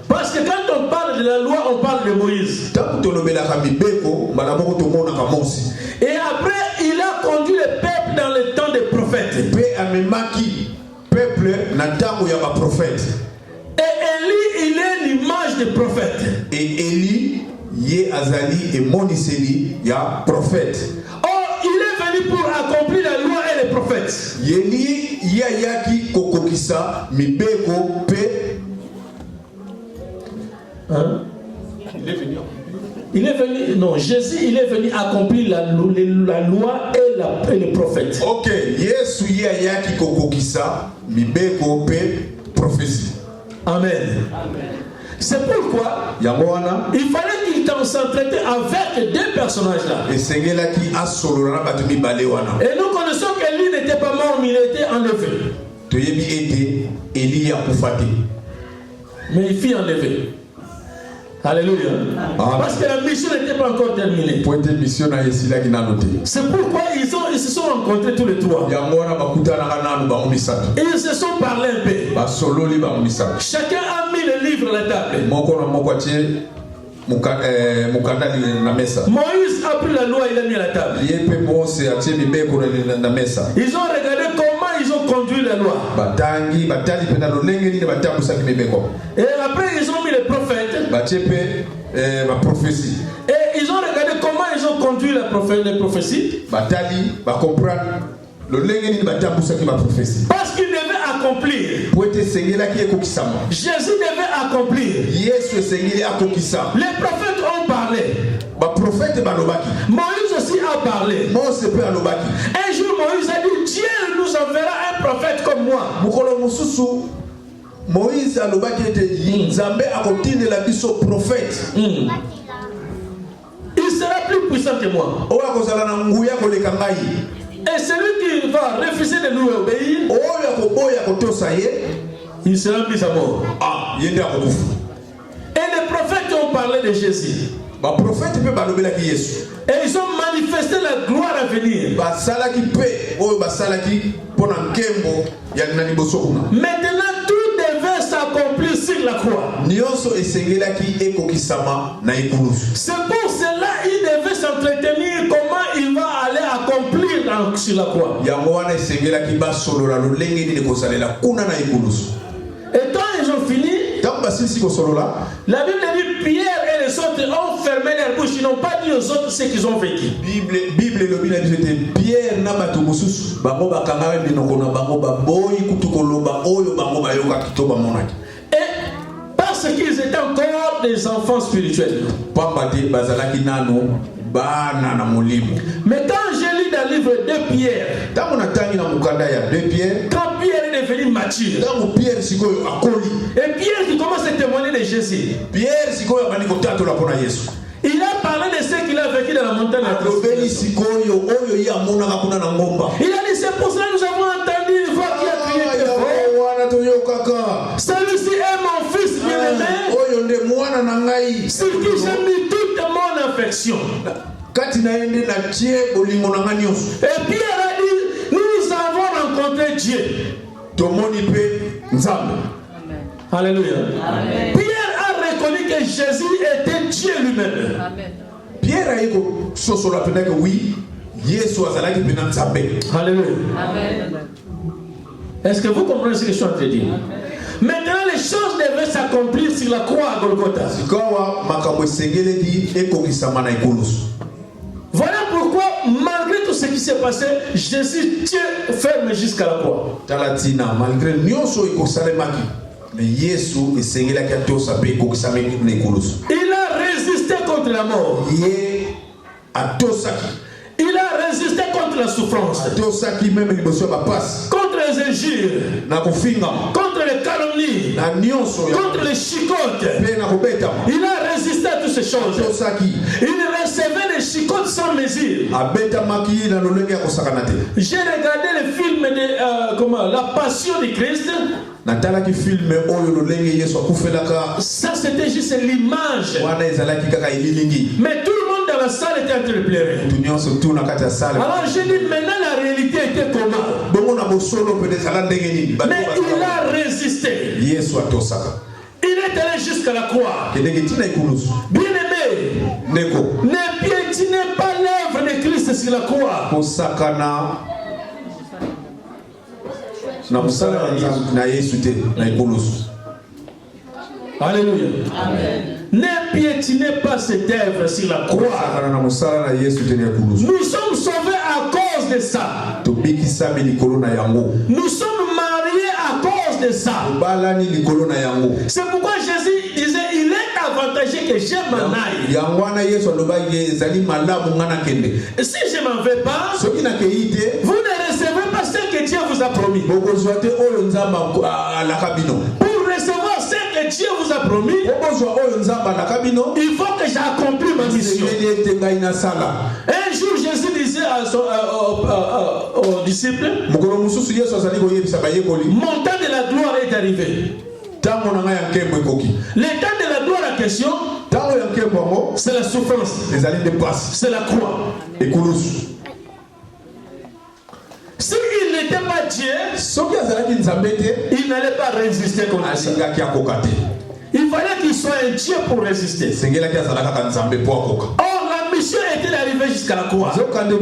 Parce que quand on parle de la loi, on parle de Moïse. Tango tolobelaka mibeko mbala moko tomonaka Mose. Et après, il a conduit le peuple dans le temps des prophètes. Pe amemaki peuple na tango ya ba prophète. image des prophètes. Et Élie, ye azali et moniseli ya prophète. Or, il est venu pour accomplir la loi et les prophètes. Yeli ya yaki kokokisa mibeko pe. Hein? Il est venu, non, Jésus, il est venu accomplir la loi et les prophètes. Ok, Yesu ya yaki kokokisa mibeko pe prophétie. Amen. C'est pourquoi il fallait qu'il s'entretient avec deux personnages-là. Et nous connaissons qu'Élie n'était pas mort, mais il était enlevé. Mais il fut enlevé. Alléluia. Parce que la mission n'était pas encore terminée. C'est pourquoi ils se sont rencontrés tous les trois. Et ils se sont parlé un peu. Chacun a mis le livre à la table. Moïse a pris la loi, il a mis à la table. Ils ont regardé comment ils ont conduit la loi. Et après ils ont mis les prophètes. Et ils ont regardé comment ils ont conduit les prophéties. Parce qu'il devait accomplir. Jésus devait accomplir. Les prophètes ont parlé. Moïse aussi a parlé. Un jour Moïse a dit, Dieu nous enverra un prophète comme moi. Moïse a Nzambe akotinde la biso prophète. Il sera plus puissant que moi. Et celui qui va refuser de nous obéir, il sera mis à mort. Et les prophètes ont parlé de Jésus. Et ils ont manifesté la gloire à venir. Maintenant, tout devait s'accomplir sur la croix. C'est pour cela qu'il devait s'entretenir comment il va aller accomplir sur la croix. Et quand ils ont fini, la Bible dit Pierre et les autres ont fermé leur bouche. Ils n'ont pas dit aux autres ce qu'ils ont vécu. Bible Pierre n'a pas tout et parce qu'ils étaient encore des enfants spirituels. Mais quand j'ai lu dans le livre de Pierre, quand Pierre est devenu mature, et Pierre qui commence à témoigner de Jésus, il a parlé de ce qu'il a vécu dans la montagne. Il a dit, c'est pour cela que nous avons entendu une voix qui a crié très fort. Celui-ci est mon fils bien-aimé, sur qui j'ai mis toute mon affection. Et Pierre a dit, nous avons rencontré Dieu. Alléluia. Amen. Pierre a reconnu que Jésus était Dieu lui-même. Pierre a dit que oui, Jésus a Alléluia. Est-ce que vous comprenez ce que je suis en train de dire? Maintenant, les choses devaient s'accomplir sur la croix à Golgotha. Voilà pourquoi, malgré tout ce qui s'est passé, Jésus tient ferme jusqu'à la croix. Malgré il a résisté contre la mort. Il a résisté contre la souffrance, contre les injures, contre les calomnies, contre les chicotes. Il a résisté à toutes ces choses. Il recevait des chicotes sans mesure. J'ai regardé le film de La Passion du Christ. Ça c'était juste l'image. Mais tout le monde dans la salle était en train de pleurer. Alors j'ai dit maintenant la réalité était comment? Mais il a résisté. Il est allé jusqu'à la croix. Bien aimé, ne piétinez pas l'œuvre de Christ sur la croix. Alléluia. Amen. Ne piétinez pas cette œuvre sur la croix. Nous sommes sauvés à cause de ça. Nous sommes mariés à cause de ça. C'est pourquoi Jésus disait, il est avantageux que je m'en aille. Si je m'en vais pas, vous ne recevez pas ce que Dieu vous a promis. Pour recevoir ce que Dieu vous a promis, il faut que j'accomplisse ma mission. Un jour, Jésus disait aux disciples, mon temps de la gloire est arrivé. Le temps de la gloire en question, c'est la souffrance, c'est la croix. S'il n'était pas Dieu, il n'allait pas résister contre ça. Il fallait qu'il soit un Dieu pour résister. Or, la mission était d'arriver jusqu'à la croix. Quand il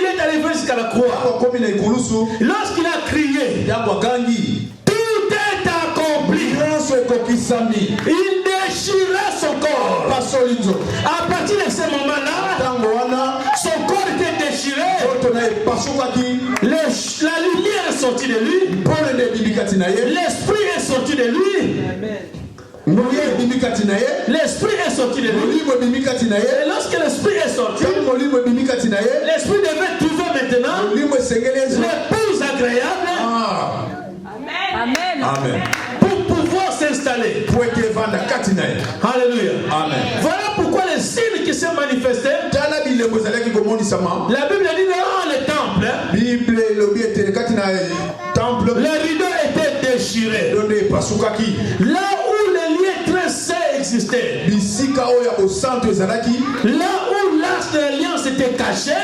est arrivé jusqu'à la croix, lorsqu'il a crié, tout est accompli, il déchira son corps. À partir de ce moment-là, son corps était déchiré. La lumière est sortie de lui. L'esprit est sorti de lui. L'esprit est sorti de lui. Et lorsque l'esprit est sorti, l'esprit devait trouver maintenant l'épouse agréable. Amen. Amen. Pour pouvoir s'installer. Alléluia. Amen. Voilà pourquoi les signes qui se manifestaient. La Bible dit dans le temple, le rideau était déchiré. Là où les liens très saints existaient, là où l'arche de l'alliance était caché,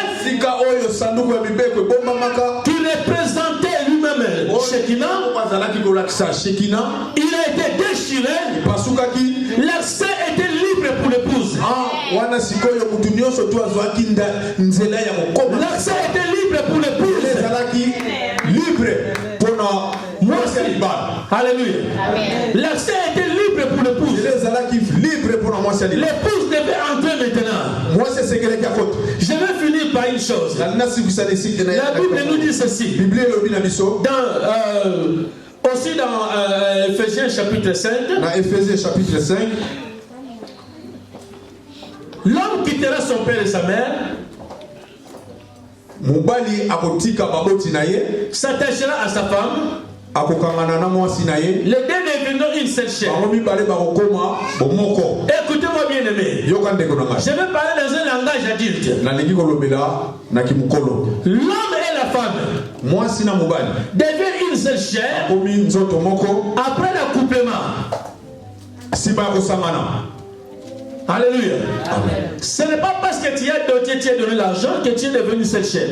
qui représentait lui-même Shekinah, il a été déchiré. L'accès était libre pour l'épouse. L'accès était libre pour l'épouse. Alléluia. L'accès était libre pour l'épouse. L'épouse devait entrer maintenant. Je vais finir par une chose. La Bible nous dit ceci. Aussi dans Ephésiens chapitre 5. L'homme quittera son père et sa mère, s'attachera à sa femme, les deux deviendront une seule chair. Écoutez-moi bien aimé. Je vais parler dans un langage adulte. L'homme et la femme deviennent une seule chair après l'accouplement. Alléluia. Amen. Ce n'est pas parce que tu as donné l'argent que tu es devenu cette chair.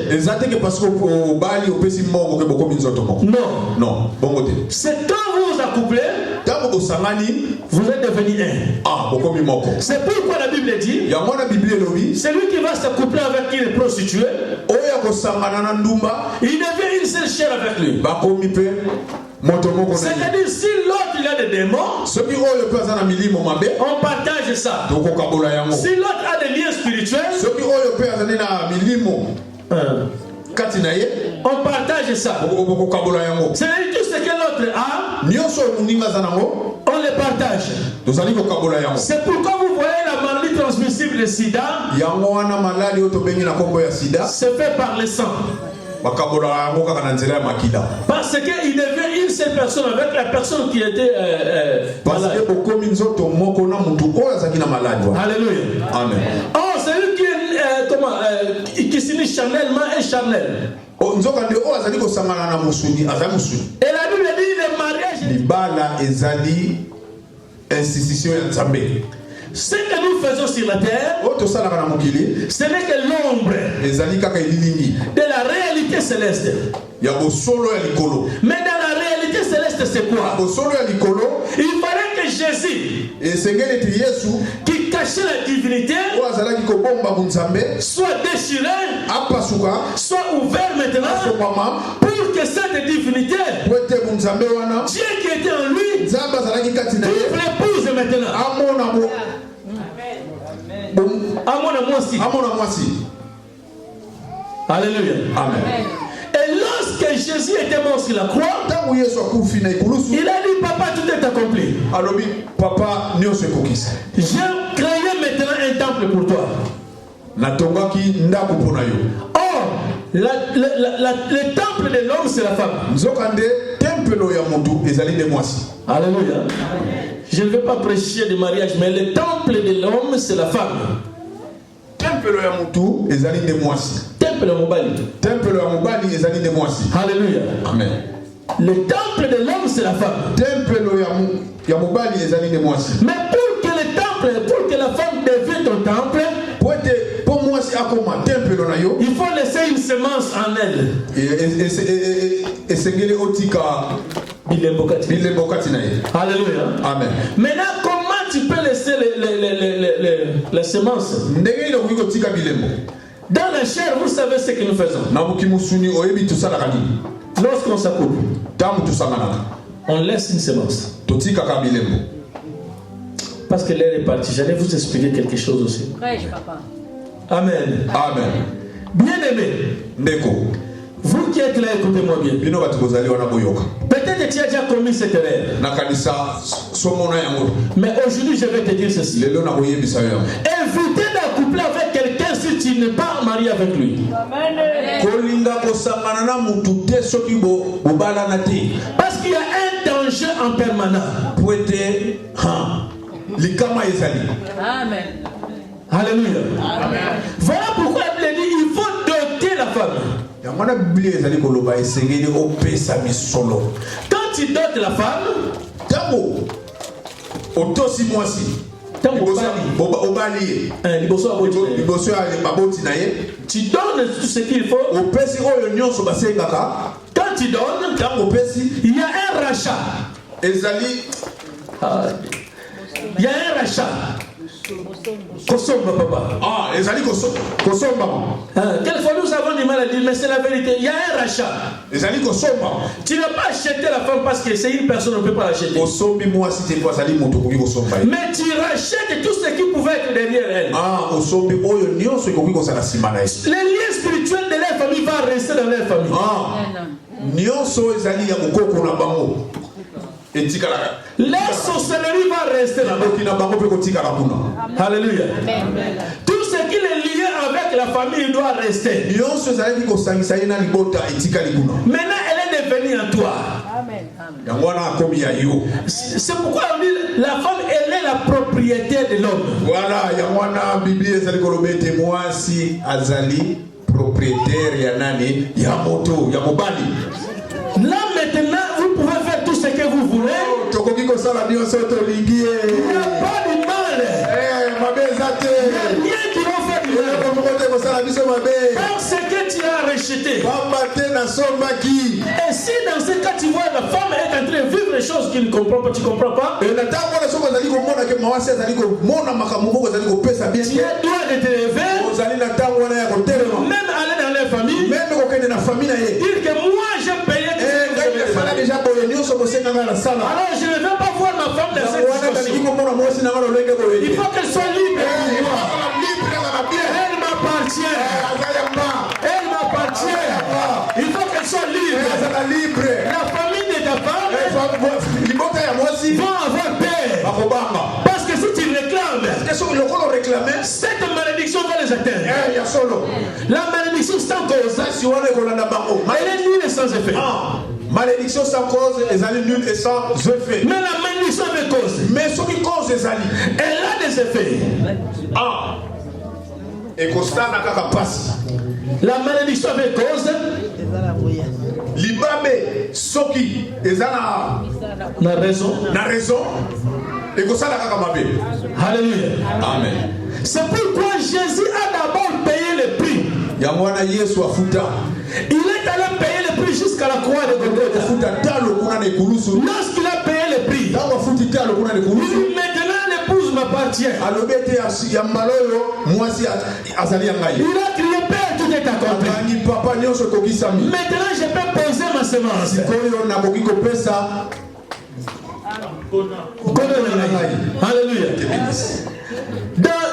Non. C'est quand vous vous accouplez, vous êtes devenu un. C'est pourquoi la Bible dit, celui qui va s'accoupler avec une prostituée, il devient une seule chair avec lui. C'est-à-dire, si l'autre il a des démons, on partage ça. Si l'autre a des liens spirituels, on partage ça. C'est-à-dire, tout ce que l'autre a, on le partage. C'est pourquoi vous voyez la maladie transmissible de sida, c'est fait par le sang. Parce qu'il devient une seule personne avec la personne qui était malade. Alléluia. Amen. Oh, c'est lui qui s'unit charnellement et charnel. Et la Bible dit le mariage. Ce que nous faisons sur la terre, ce n'est que l'ombre de la réalité céleste. Mais dans la réalité céleste, c'est quoi? Il fallait que Jésus, qui cacher la divinité, oyo azalaki kobomba bunzambe soit déchiré, apasuka soit ouvert maintenant, asopama pour que cette divinité, po ete bunzambe wana Dieu qui était en lui, nzambe azalaki kati na ye trouve l'épouse maintenant. amona mwasi. Alléluia. Amen. Et lorsque Jésus était mort sur la croix, Ntango Yesu akufi na ikulusu il a dit, papa, tout est accompli. alobi papa nyonso ekokisa. J'ai créé maintenant un temple pour toi. Natongaki ndako mpona yo. Or, le temple de l'homme, c'est la femme. Nzokande tempelo ya mutu ezali de mwasi. Alléluia. Je ne vais pas prêcher de mariage, mais le temple de l'homme, c'est la femme. Tempelo ya mutu ezali de mwasi. Temple de mobali. Tempelo ya mobali ezali de mwasi. Alléluia. Amen. Le temple de l'homme, c'est la femme. Tempelo ya mobali ezali de mwasi. Mais pour que le temple, pour que la femme devienne ton temple, po mwasi akoma tempelo na yo, il faut laisser une semence en elle. Esengeli otika bilembo kati na ye. Alléluia. Amen. Maintenant, comment tu peux laisser les semences? Ndenge ino kuko tika bilembo. Dans la chair, vous savez ce que nous faisons. Na bukimusuni oyebi tusalaka nini? Lorsqu'on s'accouple, Tangu tusanganaka on laisse une semence. totika ka bilembo. Parce que l'air est parti. J'allais vous expliquer quelque chose aussi. Prêche, papa. Amen. Amen. Bien-aimé, Ndeko vous qui êtes là, écoutez-moi bien. bino batu kozali wana boyoka. Peut-être que tu as déjà commis cette erreur. Na kanisa somona yango. Mais aujourd'hui, je vais te dire ceci. Lelo na koyebisa yo. Évitez d'accoupler avec quelqu'un si tu n'es pas marié avec lui. Kolinga kosangana na mutu te soki bobala na te. Parce qu'il y a un danger en permanence. Poete likama ezali. Amen. Alléluia. Amen. Voilà pourquoi il dit il faut doter la femme. Yamana Biblia ezali koloba esengeli opesa misolo. Quand tu dotes la femme, Tango otosi mwasi. Tango obali. Liboso ya baboti na ye. Tu donnes tout ce qu'il faut. Opesi oyo nyonso basengaka. Quand tu donnes, Tango opesi il y a un rachat. ezali Il y a un rachat. Kosomba, papa. ezali kosomba. Quelquefois nous avons du mal à dire, mais c'est la vérité. Il y a un rachat. Ezali kosomba. Tu n'as pas acheté la femme parce que c'est une personne, on ne peut pas l'acheter. Osombi mwasi te kwa zali moto koki kosomba. Mais tu rachètes tout ce qui pouvait être derrière elle. Osombi oyo nyonso koki kosala sima na ye. Les liens spirituels de leur famille vont rester dans leur famille. Nyonso ezali ya mokoko na bango. La sorcellerie va rester là-bas. Alléluia. Tout ce qui est lié avec la famille doit rester. Maintenant, elle est devenue en toi. Amen. C'est pourquoi on dit la femme, elle est la propriété de l'homme. Voilà, Yamwana Bible ezali kolobete mwasi azali propriétaire ya nani ya moto ya mobali. Là maintenant, vous pouvez faire tout ce que vous voulez. Il n'y a pas de mal. Il n'y a rien qui va faire du mal. Parce que tu as rejeté. Et si dans ce cas tu vois la femme est en train de vivre des choses qu'il ne comprend pas, tu ne comprends pas. Tu as le droit de te lever. Même aller dans les familles. Dire que moi j'ai payé. Alors je ne veux pas voir ma femme dans cette situation. Il faut qu'elle soit libre. Elle m'appartient. Elle m'appartient. Il faut qu'elle soit libre. La famille de ta femme vont avoir peur. Parce que si tu réclames, cette malédiction va les atteindre. La malédiction sans cause, elle est nulle et sans effet. Malédiction sans cause, elle est nulle et sans effet. Mais la malédiction avec cause, mais ce qui cause, elle a des effets. Et constat n'a qu'à passer. La malédiction avec cause, Libabe, Soki, ezana na raison. Et constat n'a qu'à mabe. Alléluia. Amen. C'est pourquoi Jésus a d'abord payé le prix. Yamwana Yesu afuta. Il est allé payer le prix jusqu'à la croix de Golgotha. Lorsqu'il a payé le prix, il dit maintenant l'épouse m'a m'appartient. alobete ya mbaloyo mwasi azali ngai. Il a crié, Père, tout est accompli. Ni papa nyonso kokisami. Maintenant, je peux poser ma semence. Koyo na koki kopesa. Alléluia. Dans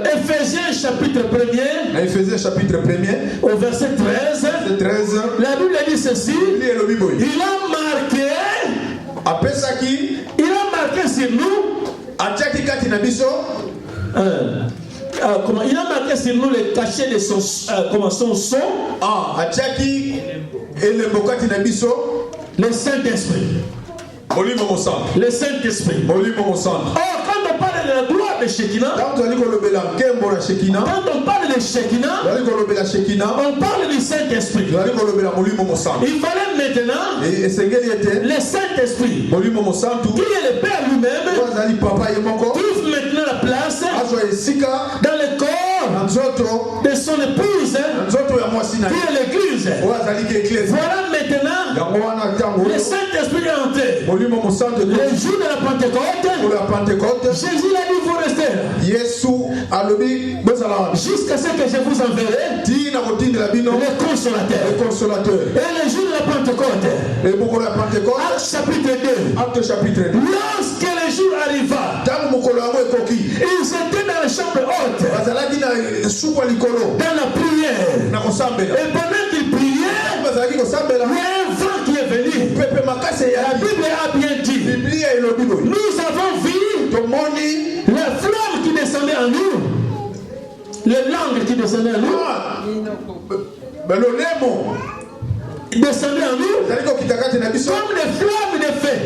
Éphésiens chapitre 1er, Na Éphésiens chapitre 1er, au verset 13, la Bible dit ceci, il a marqué sur nous, atiaki kati na biso comment il a marqué sur nous le cachet de son son, atiaki elembo kati na biso le Saint-Esprit. molimo mosantu. Le Saint-Esprit. Molimo mosantu. Quand on parle de la gloire de Shekinah, quand on parle de Shekinah, on parle du Saint-Esprit. Il fallait maintenant le Saint-Esprit, qui est le Père lui-même, trouve maintenant la place dans le corps de son épouse, qui est l'Église. Voilà maintenant le Saint-Esprit est entré. Le jour de la Pentecôte, Jésus l'a dit, vous restez là. Jusqu'à ce que je vous enverrai le consolateur. Et le jour de la Pentecôte, Acte chapitre 2, lorsque le jour arriva, ils étaient dans la chambre haute, dans la prière. Et pendant qu'ils priaient, il y a un vent qui est venu. La Bible a bien dit, nous avons vu la flamme qui descendait en nous, les langues qui descendaient en nous, descendaient en nous comme des flammes de feu.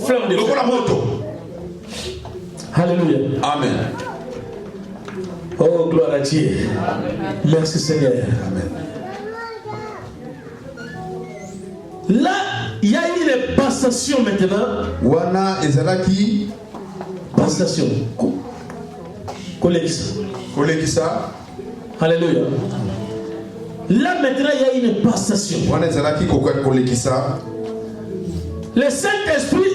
Flamme de feu. Alléluia. Amen. Oh, gloire à Dieu. Merci Seigneur. Amen. Là, il y a une passation maintenant. Wana ezalaki Passation. Collegisa. Alléluia. Là maintenant, il y a une passation. Wana ezalaki kolekisa. Le Saint-Esprit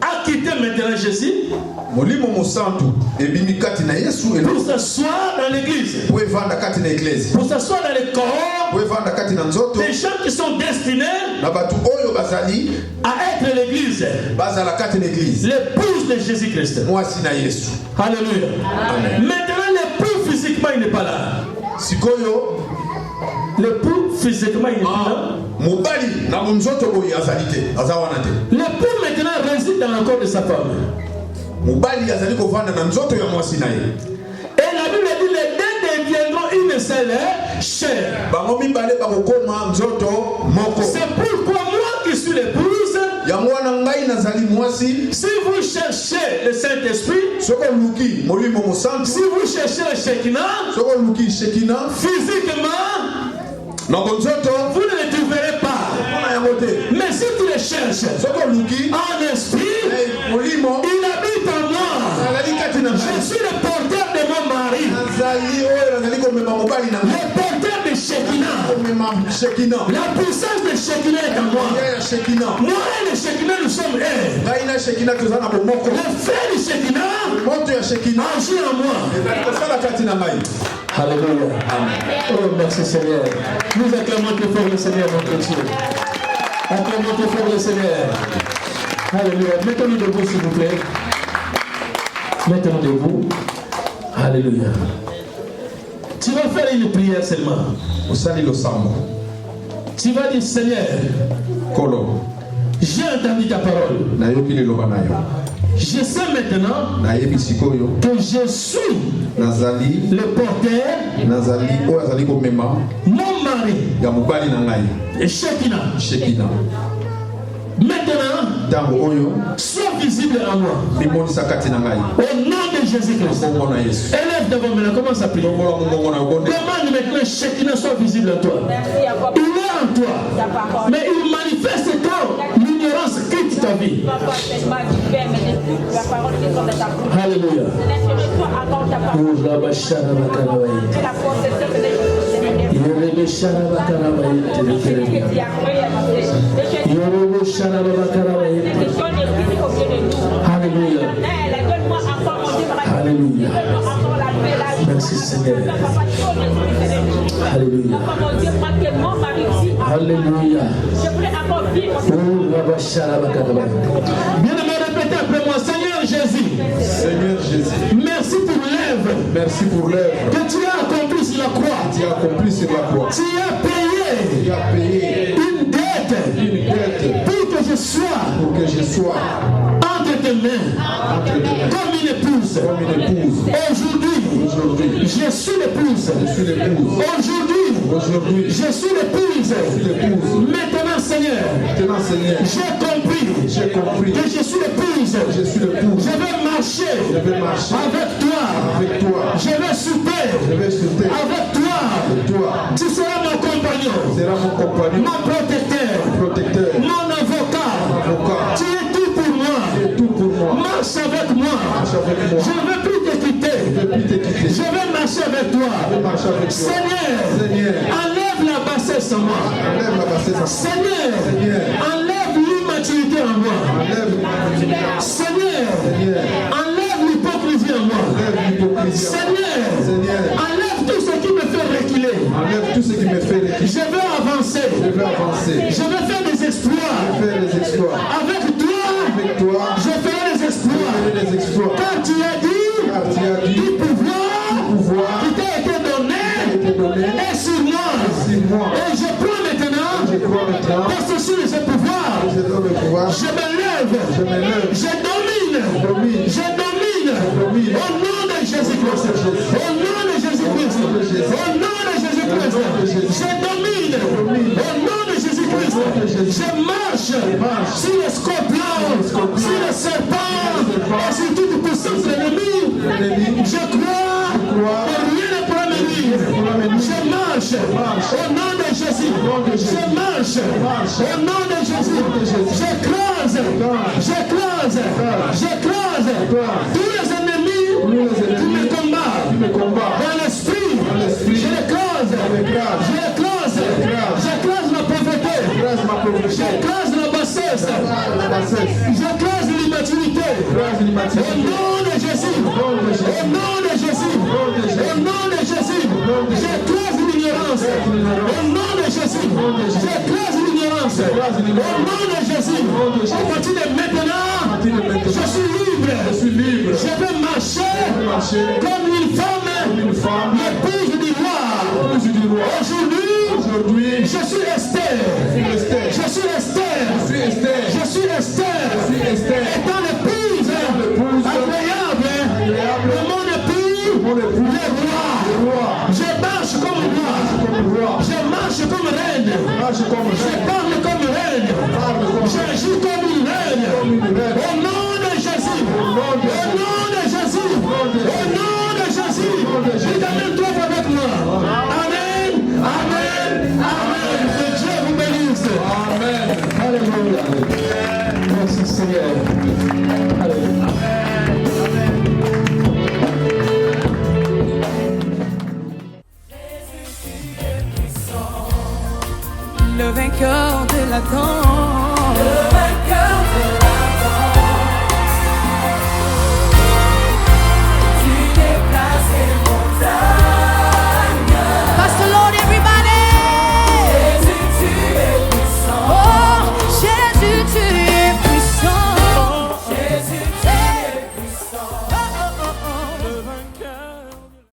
a quitté maintenant Jésus Molimo mosantu ebimi kati na Yesu pour s'asseoir dans l'église. Pour evanda kati na église. Pour s'asseoir dans les corps. Pour evanda kati na nzoto. Des gens qui sont destinés na batu oyo bazali à être l'église. Bazala kati na église. L'épouse de Jésus-Christ. Mwasi na Yesu. Alléluia. Amen. Maintenant l'époux physiquement il n'est pas là. Sikoyo l'époux physiquement il n'est pas là. Mobali na nzoto boyi azalite azawana te. L'époux maintenant réside dans le corps de sa femme. Mobali azali kovanda na nzoto ya mwasi na ye. Et la Bible dit les deux deviendront une seule chair. Bango mibale bakokoma nzoto moko. C'est pourquoi moi qui suis l'épouse, ya mwana ngai nazali mwasi. Si vous cherchez le Saint-Esprit, soko luki molimo mosantu. Si vous cherchez le Shekinah, soko luki Shekinah, physiquement, vous ne le trouverez pas. Mais si tu le cherches en esprit, il habite en moi. Je suis le porteur de mon mari. Le porteur de Shekinah. La puissance de Shekinah est en moi. Moi et le Shekinah, nous sommes un. Le frère du Shekinah agit en moi. Alléluia. Oh, merci Seigneur. Nous acclamons très fort le Seigneur, notre Dieu. Acclamons très fort le Seigneur. Alléluia. Mettons-nous debout, s'il vous plaît. Mettons-nous debout. Alléluia. Tu vas faire une prière seulement. Tu vas dire, Seigneur, j'ai entendu ta parole. Je sais maintenant que je suis le porteur, mon mari, et Shekinah. Maintenant, sois visible à moi. Au nom de Jésus-Christ. Élève devant moi, commence à prier. Demande maintenant Shekinah soit visible à toi. Il est en toi. Mais il manifeste quand l'ignorance quitte ta vie. Alléluia. Alléluia. Alléluia. Merci Seigneur. Alléluia. Alléluia. Bien-aimé, répétez après moi, Seigneur Jésus. Seigneur Jésus, Merci pour l'œuvre merci pour l'œuvre que tu as accomplie sur la croix. que tu as accomplie sur la croix. Tu as payé Tu as payé une dette pour que je sois entre tes mains comme une épouse. Aujourd'hui, je suis l'épouse. Aujourd'hui, je suis l'épouse. Maintenant, Seigneur, j'ai compris que je suis l'épouse. Je vais marcher avec toi. Je vais souper avec toi. Tu seras mon compagnon, mon protecteur, mon avocat. Tu es tout pour moi. Marche avec moi. Je ne veux plus te quitter. Je vais marcher avec toi. Seigneur, enlève la bassesse en moi. Seigneur, enlève l'immaturité en moi. Seigneur, enlève l'hypocrisie en moi. Seigneur, enlève tout ce qui me fait reculer. Je veux avancer. Je veux faire des exploits. Avec toi, je ferai des exploits. Car tu as dit, du pouvoir qui t'a été donné est sur moi. Et je prends maintenant possession de ce pouvoir. Je me lève. Je domine. Au nom de Jésus-Christ. Je domine. Au nom de Jésus-Christ. Je marche sur les scorpions, sur les serpents et sur toute puissance de l'ennemi. Je crois que rien ne pourra me nuire. Je marche au nom de Jésus. Je marche au nom de Jésus. J'écrase tous les ennemis qui me combattent dans l'esprit. Je l'écrase la pauvreté. J'écrase la bassesse. J'écrase l'immaturité. Au nom de Jésus. J'écrase l'ignorance. Au nom de Jésus. J'écrase l'ignorance. Au nom de Jésus. À partir de maintenant, je suis libre. Je vais marcher comme une femme, l'épouse du roi. Aujourd'hui, je suis Esther. Étant l'épouse agréable de mon époux, le roi. Je marche comme roi. Je marche comme reine. Je parle comme reine. J'agis comme une reine. Au nom de Jésus. Dites amen toi avec moi. Amen. Que Dieu vous bénisse. Amen.